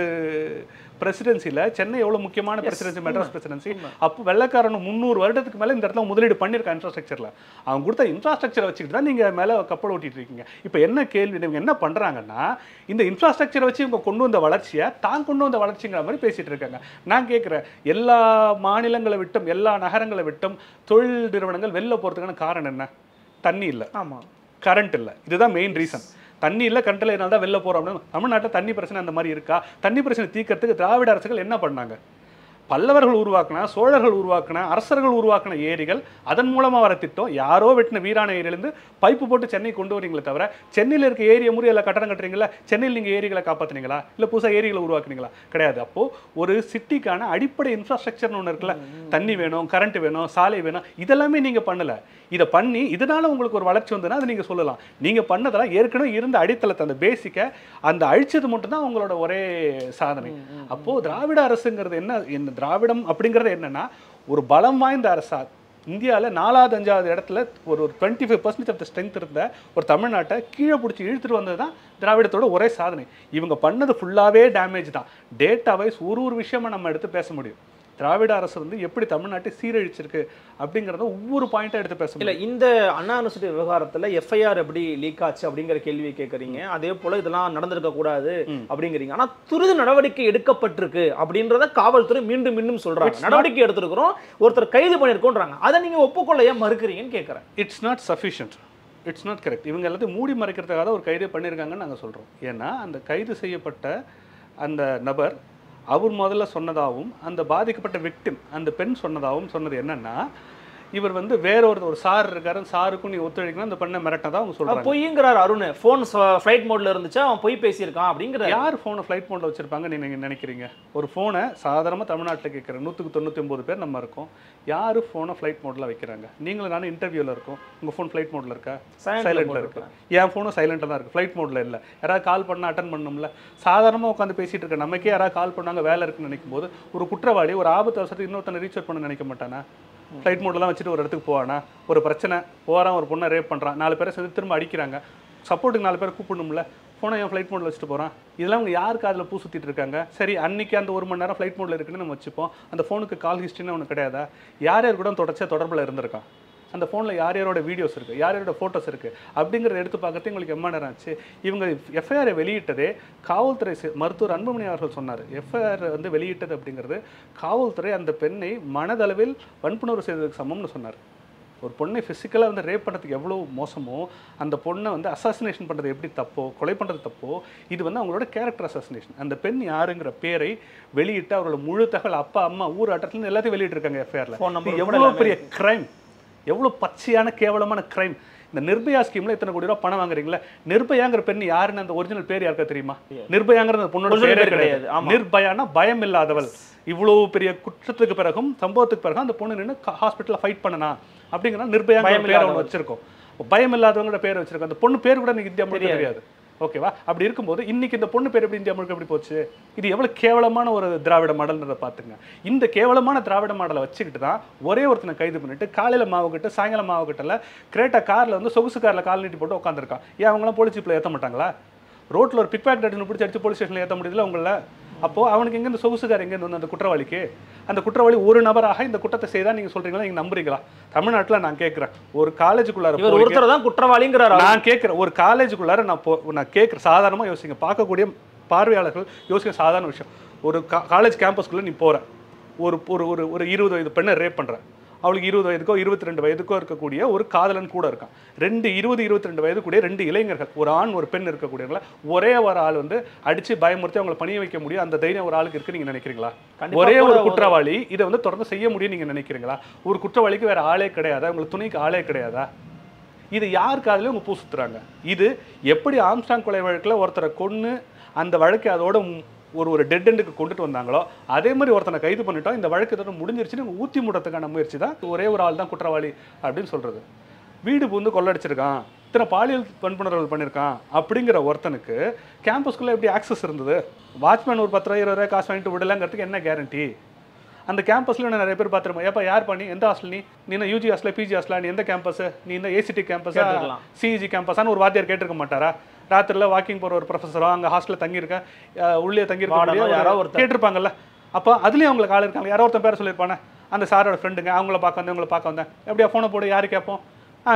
பிரசிடென்சியில் சென்னை எவ்வளோ முக்கியமான பிரசிடென்சி, மெட்ராஸ் பிரசிடென்சி. அப்போ வெள்ளக்காரன் 300 வருடத்துக்கு மேலே இந்த இடத்துல முதலீடு பண்ணியிருக்கான் இன்ஃப்ராஸ்ட்ரக்சரில். அவங்க கொடுத்த இன்ஃப்ராஸ்ட்ரக்சரை வச்சுக்கிட்டு தான் நீங்கள் மேலே கப்பல் ஓட்டிட்டு இருக்கீங்க. இப்போ என்ன கேள்வி, இவங்க என்ன பண்ணுறாங்கன்னா, இந்த இன்ஃப்ராஸ்ட்ரக்சரை வச்சு இவங்க கொண்டு வந்த வளர்ச்சியை தான் கொண்டு வந்த வளர்ச்சிங்கிற மாதிரி பேசிகிட்டு இருக்காங்க. நான் கேட்குறேன், எல்லா மாநிலங்களை விட்டும் எல்லா நகரங்களை விட்டும் தொழில் நிறுவனங்கள் வெளில போகிறதுக்கான காரணம் என்ன? தண்ணி இல்லை, ஆமாம், கரண்ட் இல்லை. இதுதான் மெயின் ரீசன். தண்ணி இல்லை, கரண்ட்டில் இருந்தால் தான் வெளில போகிறோம் அப்படின்னு. தமிழ்நாட்டில் தண்ணி பிரச்சனை அந்த மாதிரி இருக்கா? தண்ணி பிரச்சனை தீர்க்கறதுக்கு திராவிட அரசுகள் என்ன பண்ணாங்க? பல்லவர்கள் உருவாக்கின, சோழர்கள் உருவாக்கின, அரசர்கள் உருவாக்கின ஏரிகள், அதன் மூலமாக வர திட்டம். யாரோ வெட்டின வீரான ஏரியிலேருந்து பைப்பு போட்டு சென்னை கொண்டு வரீங்களே தவிர, சென்னையில் இருக்க ஏரியை முறை எல்லாம் கட்டடம் கட்டுறீங்களா? சென்னையில் நீங்கள் ஏரிகளை காப்பாற்றுனீங்களா? இல்லை புதுசாக ஏரிகளை உருவாக்குனீங்களா? கிடையாது. அப்போது ஒரு சிட்டிக்கான அடிப்படை இன்ஃப்ராஸ்ட்ரக்சர்னு ஒன்று இருக்குல்ல, தண்ணி வேணும், கரண்ட் வேணும், சாலை வேணும், இதெல்லாமே நீங்கள் பண்ணலை. இதை பண்ணி இதனால் உங்களுக்கு ஒரு வளர்ச்சி வந்ததுன்னா அதை நீங்கள் சொல்லலாம். நீங்கள் பண்ணதெல்லாம் ஏற்கனவே இருந்த அடித்தளத்தை, அந்த பேசிக்கை அந்த அழிச்சது மட்டும்தான் உங்களோட ஒரே சாதனை. அப்போது திராவிட அரசுங்கிறது என்ன, திராவிடம் அப்படிங்கிறது என்னன்னா, ஒரு பலம் வாய்ந்த அரசா இந்தியாவில் 4வது 5வது இடத்துல ஒரு 25% ஆஃப் த ஸ்ட்ரென்த் இருந்த ஒரு தமிழ்நாட்டை கீழே பிடிச்சி இழுத்துட்டு வந்தது தான் திராவிடத்தோட ஒரே சாதனை. இவங்க பண்ணது ஃபுல்லாகவே டேமேஜ் தான். டேட்டா வைஸ் ஒரு விஷயமா நம்ம எடுத்து பேச முடியும். திராவிட அரசு வந்து எப்படி தமிழ்நாட்டை சீரழிச்சிருக்கு அப்படிங்கிறத ஒவ்வொரு பாயிண்டாக எடுத்து பேச முடியும். இல்லை, இந்த அண்ணா யூனிவர்சிட்டி விவகாரத்தில் எஃப்ஐஆர் எப்படி லீக் ஆச்சு அப்படிங்கிற கேள்வியை கேட்குறீங்க. அதே போல் இதெல்லாம் நடந்திருக்க கூடாது அப்படிங்கிறீங்க. ஆனால் துரித நடவடிக்கை எடுக்கப்பட்டிருக்கு அப்படின்றத காவல்துறை மீண்டும் மீண்டும் சொல்கிறாங்க. நடவடிக்கை எடுத்திருக்கிறோம், ஒருத்தர் கைது பண்ணியிருக்கோன்றாங்க. அதை நீங்கள் ஒப்புக்கொள்ள ஏன் மறுக்கிறீங்கன்னு கேட்குறேன். It's not sufficient, it's not correct. இவங்க எல்லாத்தையும் மூடி மறைக்கிறதுக்காக ஒரு கைது பண்ணியிருக்காங்கன்னு நாங்கள் சொல்கிறோம். ஏன்னா அந்த கைது செய்யப்பட்ட அந்த நபர் அவர் முதல்ல சொன்னதாகவும் அந்த பாதிக்கப்பட்ட விக்டிம் அந்த பெண் சொன்னதாகவும் சொன்னது என்னன்னா, இவர் வந்து வேற ஒரு சார் இருக்காரு, சாருக்கும் நீ ஒத்துழைக்கணும் அந்த பண்ண மிரட்டதான் அவங்க சொல்றாங்க. பொய்ங்கிறார் அருண். ஃபோன் ஃப்ளைட் மோட்ல இருந்துச்சு, அவன் பொய் பேசியிருக்கான் அப்படிங்கிற. யார் ஃபோனை ஃப்ளைட் மோட்ல வச்சிருப்பாங்க நீங்க நினைக்கிறீங்க? ஒரு ஃபோனை சாதாரணமாக தமிழ்நாட்டில் கேட்குற 199 பேர் நம்ம இருக்கோம். யார் ஃபோனை ஃப்ளைட் மோட்ல வைக்கிறாங்க? நீங்களும் நானும் இன்டர்வியூவில் இருக்கோம். உங்கள் ஃபோன் ஃப்ளைட் மோட்ல இருக்கா? சைலண்ட்ல இருக்கு. என் ஃபோனும் சைலண்ட்டாக தான் இருக்குது, ஃப்ளைட் மோட்ல இல்லை. யாராவது கால் பண்ணால் அட்டன் பண்ணணும்ல. சாதாரணமாக உட்காந்து பேசிட்டு இருக்க நமக்கே யாராவது கால் பண்ணாங்க வேலை இருக்குன்னு நினைக்கும் போது, ஒரு குற்றவாளி ஒரு ஆபத்து அவசரத்துக்கு இன்னொருத்தனை ரீச் அவுட் பண்ண நினைக்க மாட்டானா? ஃப்ளைட் மோட்லாம் வச்சுட்டு ஒரு இடத்துக்கு போவானா? ஒரு பிரச்சனை போகிறான், ஒரு பொண்ணை ரேப் பண்ணுறான், 4 பேரை சேர்ந்து திரும்ப அடிக்கிறாங்க, சப்போர்ட்டுக்கு 4 பேரை கூப்பிடணும்ல, ஃபோனை என் ஃப்ளைட் மோடில் வச்சுட்டு போகிறான். இதெல்லாம் அவங்க யாருக்கு அதில் பூ சுற்றிட்டு இருக்காங்க? சரி, அன்றைக்கி அந்த 1 மணி நேரம் ஃப்ளைட் மோடில் இருக்குன்னு நம்ம வச்சுப்போம். அந்த ஃபோனுக்கு கால் ஹிஸ்ட்ரின்னு ஒன்று கிடையாதா? யார் யார் கூட தொடர்பில் இருந்திருக்கான்? அந்த ஃபோனில் யார் யாரோட வீடியோஸ் இருக்குது, யார் யாரோட ஃபோட்டோஸ் இருக்குது அப்படிங்கிறத எடுத்து பார்க்கறது உங்களுக்கு எம்மா நேரம் ஆச்சு. இவங்க எஃப்ஐஆரை வெளியிட்டதே காவல்துறை மருத்துவர் அன்புமணி அவர்கள் சொன்னார். எஃப்ஐஆர் வந்து வெளியிட்டது அப்படிங்கிறது காவல்துறை அந்த பெண்ணை மனதளவில் வன்புணர்வு செய்ததுக்கு சமம்னு சொன்னார். ஒரு பொண்ணை ஃபிசிக்கலாக வந்து ரேப் பண்ணுறதுக்கு எவ்வளோ மோசமோ, அந்த பொண்ணை வந்து அசாசினேஷன் பண்ணுறது எப்படி தப்போ, கொலை பண்ணுறது தப்போ, இது வந்து அவங்களோட கேரக்டர் அசாசினேஷன். அந்த பெண் யாருங்கிற பேரை வெளியிட்டு அவரோட முழு தகவல், அப்பா அம்மா ஊர் அட்டத்துலேருந்து எல்லாத்தையும் வெளியிட்டிருக்காங்க எஃப்ஐஆரில். எவ்வளோ பெரிய கிரைம், எவ்வளோ பச்சையான கேவலமான கிரைம். இந்த நிர்பயா ஸ்கீமில் இத்தனை கோடி ரூபா பணம் வாங்குறீங்களா? நிர்பயாங்கிற பெண் யாருன்னு அந்த ஒரிஜினல் பேர் யாருக்கா தெரியுமா? நிர்பயாங்கிற பொண்ணோட பேரே கிடையாது. நிர்பயானா பயம் இல்லாதவள். இவ்வளோ பெரிய குற்றத்துக்கு பிறகும் சம்பவத்துக்கு பிறகும் அந்த பொண்ணு நின்று ஹாஸ்பிட்டலில் ஃபைட் பண்ணனா அப்படிங்கிற நிர்பயாங்கிற பேர் ஒன்று வச்சிருக்கோம். பயம் இல்லாதவங்களோட பேர் வச்சிருக்கோம். அந்த பொண்ணு பேர் கூட இந்தியா முழுக்க தெரியாது. ஓகேவா? அப்படி இருக்கும்போது இன்னைக்கு இந்த பொண்ணு பேர் எப்படி இந்தியா முழுக்க எப்படி போச்சு? இது எவ்வளோ கேவலமான ஒரு திராவிட மாடல்ன்றதை பார்த்துங்க. இந்த கேவலமான திராவிட மாடலை வச்சுக்கிட்டு தான் ஒரே ஒருத்தனை கைது பண்ணிட்டு காலையில் மாவுக்கிட்ட சாயங்காலம் மாவுக்கிட்டல கிரேட்டா காரில் வந்து சொகுசு காரில் கால் நீட்டி போட்டு உட்காந்துருக்கான். ஏன் அவங்களாம் போலீஸ் ஜீப்பில் ஏற்ற மாட்டாங்களா? ரோட்டில் ஒரு பிக் பேக்கெட் பிடிச்சி அடிச்சு போலீஸ் ஸ்டேஷனில் ஏற்ற முடியல உங்களை? அப்போது அவனுக்கு எங்கே இந்த சொகுசுக்கார் எங்கேருந்து வந்து அந்த குற்றவாளிக்கு? அந்த குற்றவாளி ஒரு நபராக இந்த குற்றத்தை செய்தால் நீங்கள் சொல்கிறீங்களா? நீங்கள் நம்புறீங்களா? தமிழ்நாட்டில் நான் கேட்குறேன், ஒரு காலேஜுக்குள்ளார ஒருத்தர் தான் குற்றவாளிங்கிறார். நான் கேட்குறேன், ஒரு காலேஜுக்குள்ளார நான் கேட்குறேன், சாதாரணமாக யோசிங்க, பார்க்கக்கூடிய பார்வையாளர்கள் யோசிக்க சாதாரண விஷயம். ஒரு காலேஜ் கேம்பஸ்குள்ளே நீ போகிற, ஒரு ஒரு ஒரு 20 வயது பெண்ணை ரேப் பண்ணுற, அவளுக்கு 20 வயதுக்கோ 22 வயதுக்கோ இருக்கக்கூடிய ஒரு காதலன் கூட இருக்கான். 22 வயது கூட 2 இளைஞர்கள், ஒரு ஆண் ஒரு பெண் இருக்கக்கூடியவங்கள ஒரே ஒரு ஆள் வந்து அடிச்சு பயமுறுத்தி அவங்களை பணிய வைக்க முடியும், அந்த தைரியம் ஒரு ஆளுக்கு இருக்கு நீங்க நினைக்கிறீங்களா? ஒரே ஒரு குற்றவாளி இதை வந்து தொடர்ந்து செய்ய முடியும் நீங்க நினைக்கிறீங்களா? ஒரு குற்றவாளிக்கு வேற ஆளே கிடையாதா? உங்களுக்கு துணைக்கு ஆளே கிடையாதா? இது யார் காதலையும் உங்க பூ சுத்துறாங்க. இது எப்படி ஆம்ஸ்டாங் கொலை வழக்கில் ஒருத்தரை கொன்னு அந்த வழக்கை அதோட ஒரு டெட் எண்டுக்கு கொண்டுட்டு வந்தாங்களோ அதே மாதிரி ஒருத்தனை கைது பண்ணிட்டோம், இந்த வழக்கு இதோட முடிஞ்சிருச்சுன்னு ஊற்றி மூடத்துக்கான முயற்சி தான் ஒரே ஒரு ஆள் தான் குற்றவாளி அப்படின்னு சொல்றது. வீடு பூந்து கொள்ளடிச்சிருக்கான், இத்தனை பாலியல் வன்புணர்வுகள் பண்ணியிருக்கான் அப்படிங்கிற ஒருத்தனுக்கு கேம்பஸ்குள்ளே எப்படி ஆக்சஸ் இருந்தது? வாட்ச்மேன் ஒரு 10 ரூபாய் 20 ரூபாய் காசு வாங்கிட்டு விடலாங்கிறதுக்கு என்ன கேரண்டி? அந்த கேம்பஸில் நான் நிறைய பேர் பார்த்துருப்பேன். ஏப்பா யார் பண்ணி எந்த ஹாஸ்டல் நீ என்ன யூஜி ஹாஸ்டல் பிஜி ஹாஸ்டலா, நீ எந்த கேம்பஸ், நீ இந்த ஏசிடி கேம்பஸா சிஇஜி கேம்பஸான்னு ஒரு வாத்தியார் கேட்டிருக்க மாட்டாரா? ராத்திரில வாக்கிங் போகிற ஒரு ப்ரொஃபஸரோ அங்கே ஹாஸ்டலில் தங்கியிருக்க உள்ளே தங்கியிருக்க யாரோ ஒரு கேட்டிருப்பாங்கல்ல. அப்போ அதுலேயும் அவங்களுக்கு ஆள் இருக்காங்க. யாரோ ஒருத்தன் பேர் சொல்லியிருப்பானே, அந்த சாரோட ஃப்ரெண்டுங்க, அவங்கள பார்க்க வந்தேன், இவங்களை பார்க்க வந்தேன், எப்படியா ஃபோனை போடு யாரு கேட்போம்,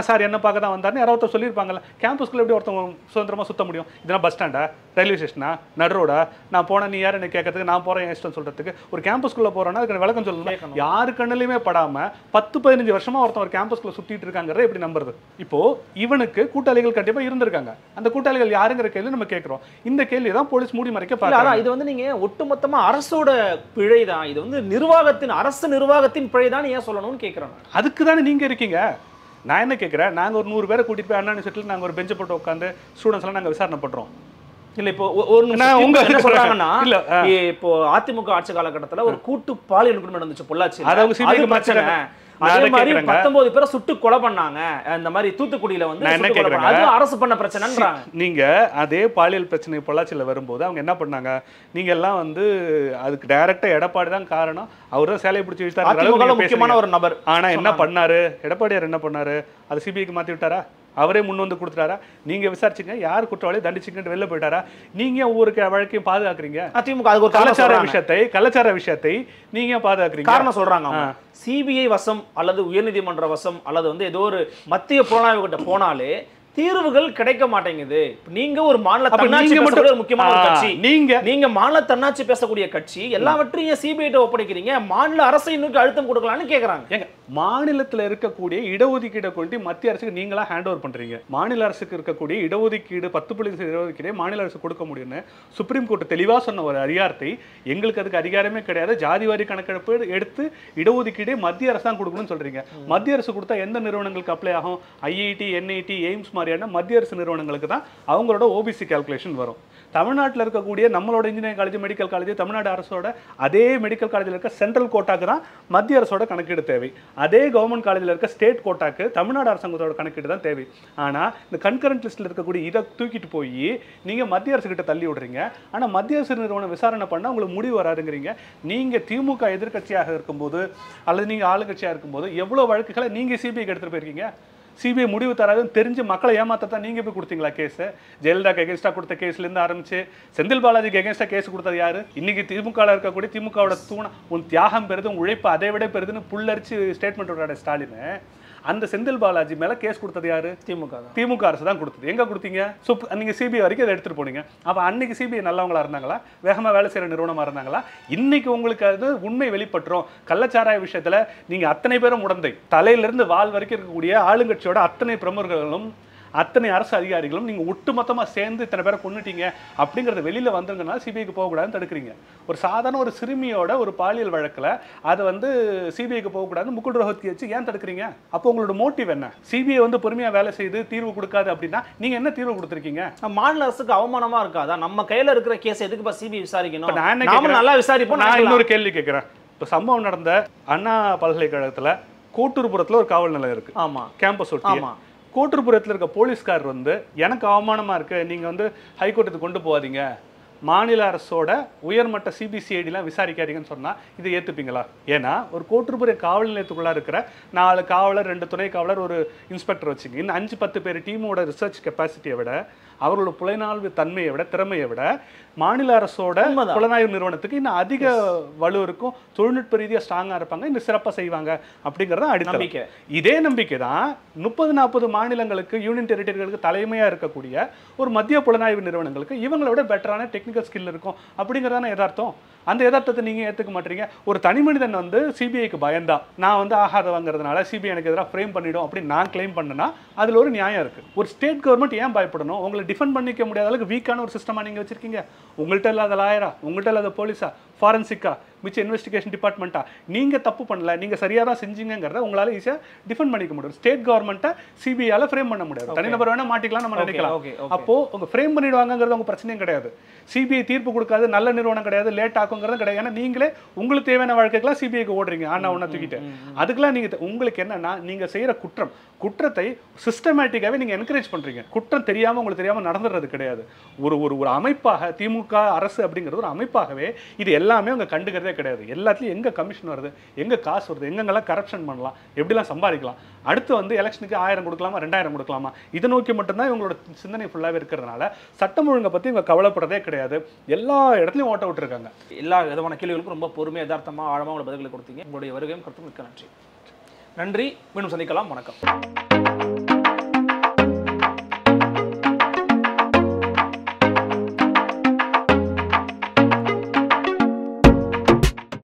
சார் என்ன பார்க்க தான் வந்தாருன்னு யாரோ ஒருத்தர் சொல்லியிருப்பாங்கல்ல. கேம்பஸ்குள்ளே எப்படி ஒருத்தவங்க சுதந்திரமாக சுற்ற முடியும்? இதெல்லாம் பஸ் ஸ்டாண்டா, ரயில்வே ஸ்டேஷனா, நடுரோடா? நான் போனால் நீ யார் என்ன கேட்கறதுக்கு, நான் போகிறேன் இஷ்டம் சொல்கிறதுக்கு? ஒரு கேம்பஸ்குள்ளே போகிறோன்னா அதுக்கு விளக்கம் சொல்லணும். யாரு கண்ணிலையுமே படாமல் 10-15 வருஷமாக ஒருத்தன் ஒரு கேம்பஸ்குள்ளே சுற்றிட்டு இருக்காங்கிறத எப்படி நம்புறது? இப்போது இவனுக்கு கூட்டாளிகள் கண்டிப்பாக இருந்திருக்காங்க. அந்த கூட்டாளிகள் யாருங்கிற கேள்வி நம்ம கேட்குறோம். இந்த கேள்வி தான் போலீஸ் மூடி மறைக்க பார்க்கலாம். இது வந்து நீங்கள் ஒட்டுமொத்தமாக அரசோட பிழை தான், இது வந்து நிர்வாகத்தின் அரசு நிர்வாகத்தின் பிழை தான் ஏன் சொல்லணும்னு கேட்குறேன். அதுக்கு தானே நீங்கள் இருக்கீங்க. நான் என்ன கேட்குறேன், நாங்கள் ஒரு 100 பேரை கூட்டிட்டு போய் அண்ணா யூனிவர்சிட்டியில் நாங்கள் ஒரு பெஞ்சை போட்டு உட்காந்து ஸ்டூடெண்ட்ஸ் எல்லாம் நாங்கள் விசாரணை பண்ணுறோம். இல்ல இப்போ உங்க என்ன சொல்றாங்கன்னா, இப்போ அதிமுக ஆட்சி காலகட்டத்தில் ஒரு கூட்டு பாலியல் குற்றம் நடந்துச்சு பொள்ளாச்சி. அது அவங்க சிபிஐ பிரச்சனை. அதே மாதிரி 19 பேரை சுட்டு கொலை பண்ணாங்க. இந்த மாதிரி தூத்துக்குடியில வந்து அது அரசு பண்ண பிரச்சனைன்றாங்க. நீங்க அதே பாலியல் பிரச்சனை பொள்ளாச்சியில் வரும்போது அவங்க என்ன பண்ணாங்க, நீங்க எல்லாம் வந்து அதுக்கு டைரக்டா எடப்பாடி தான் காரணம், அவர் தான் சேலையை பிடிச்சி வச்சுட்டாரு, முக்கியமான ஒரு நபர். ஆனா என்ன பண்ணாரு எடப்பாடியார், என்ன பண்ணாரு, அது சிபிஐக்கு மாத்தி விட்டாரா? அவரே முன் வந்து கொடுத்துட்டாரா? நீங்க விசாரிச்சுங்க, யார் குற்றவாளி தண்டிச்சுக்கிட்டு வெளில போயிட்டாரா? நீங்க ஒவ்வொரு வழக்கையும் பாதுகாக்கிறீங்க. அதிமுக அதுக்கு ஒரு கலாச்சார விஷயத்தை நீங்க பாதுகாக்கிறீங்க. காரணம் சொல்றாங்க, சிபிஐ வசம் அல்லது உயர்நீதிமன்ற வசம் அல்லது வந்து ஏதோ ஒரு மத்திய புலனாய்வு கிட்ட போனாலே தீர்வுகள் கிடைக்க மாட்டேங்குது. நீங்க ஒரு மாநில தன்னாட்சி பேசக்கூடிய ஒரு முக்கியமான ஒரு கட்சி, நீங்க மாநில தன்னாட்சி பேசக்கூடிய கட்சி, எல்லாவற்றையும் சிபிஐ கிட்ட ஒப்படைக்கிறீங்க, மாநில அரசை நோக்கி அழுத்தம் கொடுக்கலாம்னு கேக்குறாங்க. ஏங்க, மாநிலத்தில் இருக்கக்கூடிய இடஒதுக்கீடை கொண்டு மத்திய அரசுக்கு நீங்களா ஹேண்ட் ஓவர் பண்றீங்க. மாநில அரசுக்கு இருக்கக்கூடிய இடஒதுக்கீடு 10% இடஒதுக்கீடே மாநில அரசு கொடுக்க முடியும்னு சுப்ரீம் கோர்ட் தெளிவா சொன்ன ஒரு அதிகாரத்தை எங்களுக்கு அதுக்கு அதிகாரமே கிடையாது. ஜாதிவாரி கணக்கெடுப்பு எடுத்து இடஒதுக்கீடே மத்திய அரசு தான் கொடுக்கணும்னு சொல்றீங்க. மத்திய அரசு கொடுத்தா எந்த நிறுவனங்களுக்கு அப்ளை ஆகும்? ஐஐடி, என்ஐடி, எய்ம்ஸ் மாதிரியான மத்திய அரசு நிறுவனங்களுக்கு தான் அவங்களோட ஓபிசி கால்குலேஷன் வரும். தமிழ்நாட்டில் இருக்கக்கூடிய நம்மளோட engineering college, medical college, Tamil Nadu அரசோட அதே மெடிக்கல் காலேஜில் இருக்க சென்ட்ரல் கோட்டாக்கு தான் மத்திய அரசோட கணக்கீடு தேவை. அதே கவர்மெண்ட் காலேஜில் இருக்க ஸ்டேட் கோட்டாக்கு தமிழ்நாடு அரசாங்கத்தோட கணக்கீடு தான் தேவை. ஆனால் இந்த கன்கரண்ட் லிஸ்ட்டில் இருக்கக்கூடிய இதை தூக்கிட்டு போய் நீங்கள் மத்திய அரசு கிட்ட தள்ளி விடுறீங்க. ஆனால் மத்திய அரசு நிறுவனம் விசாரணை பண்ணால் உங்களுக்கு முடிவு வராதுங்கிறீங்க. நீங்கள் திமுக எதிர்கட்சியாக இருக்கும்போது அல்லது நீங்கள் ஆளுங்கட்சியாக இருக்கும்போது எவ்வளோ வழக்குகளை நீங்கள் சிபிஐக்கு எடுத்துகிட்டு போயிருக்கீங்க? சிபிஐ முடிவு தராதுன்னு தெரிஞ்சு மக்களை ஏமாத்தான் நீங்கள் போய் கொடுத்தீங்களா கேஸ்? ஜெயலலிதாக்கு எகென்ஸ்டாக கொடுத்த கேஸ்லேருந்து ஆரம்பிச்சு செந்தில் பாலாஜிக்கு எகென்ஸ்டாக கேஸ் கொடுத்தது யாரு? இன்னைக்கு திமுகவில் இருக்கக்கூடிய திமுகவோட தூண உன் தியாகம் பெருது, உன் உழைப்பு அதை விட பெருதுன்னு புல்லரிச்சு ஸ்டேட்மெண்ட் விடுறாரு ஸ்டாலின். அந்த செந்தில் பாலாஜி மேல கேஸ் கொடுத்தது யாரு? திமுக அரசு தான் கொடுத்தது. எங்க கொடுத்தீங்க? நீங்க சிபிஐ வரைக்கும் அதை எடுத்துட்டு போனீங்க. அப்ப அன்னைக்கு சிபிஐ நல்லவங்களா இருந்தாங்களா? வேகமா வேலை செய்யற நிறுவனமா இருந்தாங்களா? இன்னைக்கு உங்களுக்கு அது உண்மை வெளிப்பட்டுரும். கள்ளச்சாராய விஷயத்துல நீங்க அத்தனை பேரும் உடந்தை, தலையிலிருந்து வால் வரைக்கும் இருக்கக்கூடிய ஆளுங்கட்சியோட அத்தனை பிரமுகர்களும் அத்தனை அரசு அதிகாரிகளும் நீங்க ஒட்டுமொத்தமாக சேர்ந்து இத்தனை பேரை கொண்டுட்டீங்க அப்படிங்கிறத வெளியில வந்துருங்கனால சிபிஐக்கு போகக்கூடாதுன்னு தடுக்கிறீங்க. ஒரு சாதாரண ஒரு சிறுமியோட ஒரு பாலியல் வழக்கில் அதை வந்து சிபிஐக்கு போகக்கூடாதுன்னு முகுல் ரோஹத்கி வச்சு ஏன் தடுக்கிறீங்க? அப்போ உங்களோட மோட்டிவ் என்ன? சிபிஐ வந்து பொறுமையா வேலை செய்து தீர்வு கொடுக்காது அப்படின்னா நீங்க என்ன தீர்வு கொடுத்துருக்கீங்க? மாநில அரசுக்கு அவமானமா இருக்காதா? நம்ம கையில இருக்கிற கேஸ் எதுக்கு சிபிஐ விசாரிக்கணும்? நான் நல்லா விசாரிப்போம். நான் இன்னொரு கேள்வி கேட்கிறேன். இப்போ சம்பவம் நடந்த அண்ணா பல்கலைக்கழகத்துல கோட்டூர்புரத்துல ஒரு காவல் நிலையம் இருக்கு. ஆமா, கேம்பஸ் ஒட்டி. கோட்டூர்புரத்தில் இருக்க போலீஸ்கார் வந்து எனக்கு அவமானமாக இருக்குது, நீங்கள் வந்து ஹைகோர்ட்டுக்கு கொண்டு போகாதீங்க, மாநில அரசோட உயர்மட்ட சிபிசிஐடிலாம் விசாரிக்காதீங்கன்னு சொன்னால் இதை ஏற்றுப்பீங்களா? ஏன்னா ஒரு கோட்டூர்புர காவல் நிலையத்துக்குள்ளே இருக்கிற 4 காவலர், 2 துணை காவலர், ஒரு இன்ஸ்பெக்டர் வச்சுங்க, இன்னும் 5-10 பேர் டீமோட ரிசர்ச் கெப்பாசிட்டியை விட, அவர்களோட புலனாய்வு தன்மையை விட, திறமையை விட மாநில அரசோட புலனாய்வு நிறுவனத்துக்கு இன்னும் அதிக வலு இருக்கும், தொழில்நுட்ப ரீதியாக ஸ்ட்ராங்காக இருப்பாங்க, இன்னும் சிறப்பாக செய்வாங்க அப்படிங்கிறத நம்பிக்கை. இதே நம்பிக்கை தான் 30-40 மாநிலங்களுக்கு, யூனியன் டெரிட்டரிகளுக்கு தலைமையாக இருக்கக்கூடிய ஒரு மத்திய புலனாய்வு நிறுவனங்களுக்கு இவங்களோட பெட்டரான டெக்னிக்கல் எங்கே ஸ்கில் இருக்கும் அப்படிங்கிறதான யதார்த்தம். அந்த யதார்த்தத்தை நீங்கள் ஏற்றுக்க மாட்டீங்க. ஒரு தனி மனிதன் வந்து சிபிஐக்கு பயந்தா நான் வந்து ஆகாதவங்கிறதுனால சிபிஐ எனக்கு எதிராக ஃப்ரேம் பண்ணிடும் அப்படின்னு நான் கிளைம் பண்ணேன்னா அதில் ஒரு நியாயம் இருக்குது. ஒரு ஸ்டேட் கவர்மெண்ட் ஏன் பயப்படணும்? உங்களை டிஃபெண்ட் பண்ணிக்க முடியாத அளவுக்கு வீக்கான ஒரு சிஸ்டமாக நீங்கள் வச்சுருக்கீங்க. உங்கள்கிட்ட இல்லாத லாயரா, உங்கள்கிட்ட இல்லாத போலீஸா, ஃபாரன்சிக்கா, மிச்ச இன்வெஸ்டிகேஷன் டிபார்ட்மெண்ட்டா, நீங்கள் தப்பு பண்ணல, நீங்கள் சரியாக தான் செஞ்சீங்கிறத உங்களால் ஈஸியாக டிஃபெண்ட் பண்ணிக்க முடியும். ஸ்டேட் கவர்மெண்ட்டை சிபிஐயால் ஃப்ரேம் பண்ண முடியாது. தனிநபர் வேணால் மாட்டிக்கலாம் நம்ம நினைக்கலாம். அப்போது உங்கள் ஃப்ரேம் பண்ணிடுவாங்கிறது உங்கள் பிரச்சனையும் கிடையாது. சிபிஐ தீர்ப்பு கொடுக்காது, நல்ல நிறுவனம் கிடையாது, லேட் ஆக்குங்கிறது கிடையாது. ஏன்னா நீங்களே உங்களுக்கு தேவையான வாழ்க்கைக்கெல்லாம் சிபிஐக்கு ஓடுறீங்க. ஆனால் ஒன்றா தூக்கிட்டு அதுக்கெல்லாம் நீங்கள் உங்களுக்கு என்னன்னா நீங்கள் செய்கிற குற்றத்தை சிஸ்டமேட்டிக்காகவே நீங்கள் என்கரேஜ் பண்ணுறீங்க. குற்றம் தெரியாமல் உங்களுக்கு தெரியாமல் நடந்துடுறது கிடையாது. ஒரு அமைப்பாக திமுக அரசு அப்படிங்கிறது ஒரு அமைப்பாகவே இது எல்லாமே அவங்க கண்டுக்கிறதே கிடையாது. எல்லாத்துலையும் எங்கே கமிஷன் வருது, எங்கே காசு வருது, எங்கெங்கெல்லாம் கரப்ஷன் பண்ணலாம், எப்படிலாம் சம்பாதிக்கலாம், அடுத்து வந்து எலெக்ஷனுக்கு 1000 கொடுக்கலாமா 2000 கொடுக்கலாமா, இதை நோக்கி மட்டும்தான் இவங்களோட சிந்தனை ஃபுல்லாகவே இருக்கிறதுனால சட்டம் ஒழுங்கை பற்றி இவங்க கவலைப்படுறதே கிடையாது. எல்லா இடத்துலையும் ஓட்ட விட்டுருக்காங்க. எல்லா விதமான கேள்விகளுக்கும் ரொம்ப பொறுமையாக யதார்த்தமாக ஆழமாக உங்களை பதில்களை கொடுத்தீங்க. உங்களுடைய வருகையும் கருத்தும் மிக்க நன்றி. மீண்டும் சந்திக்கலாம். வணக்கம்.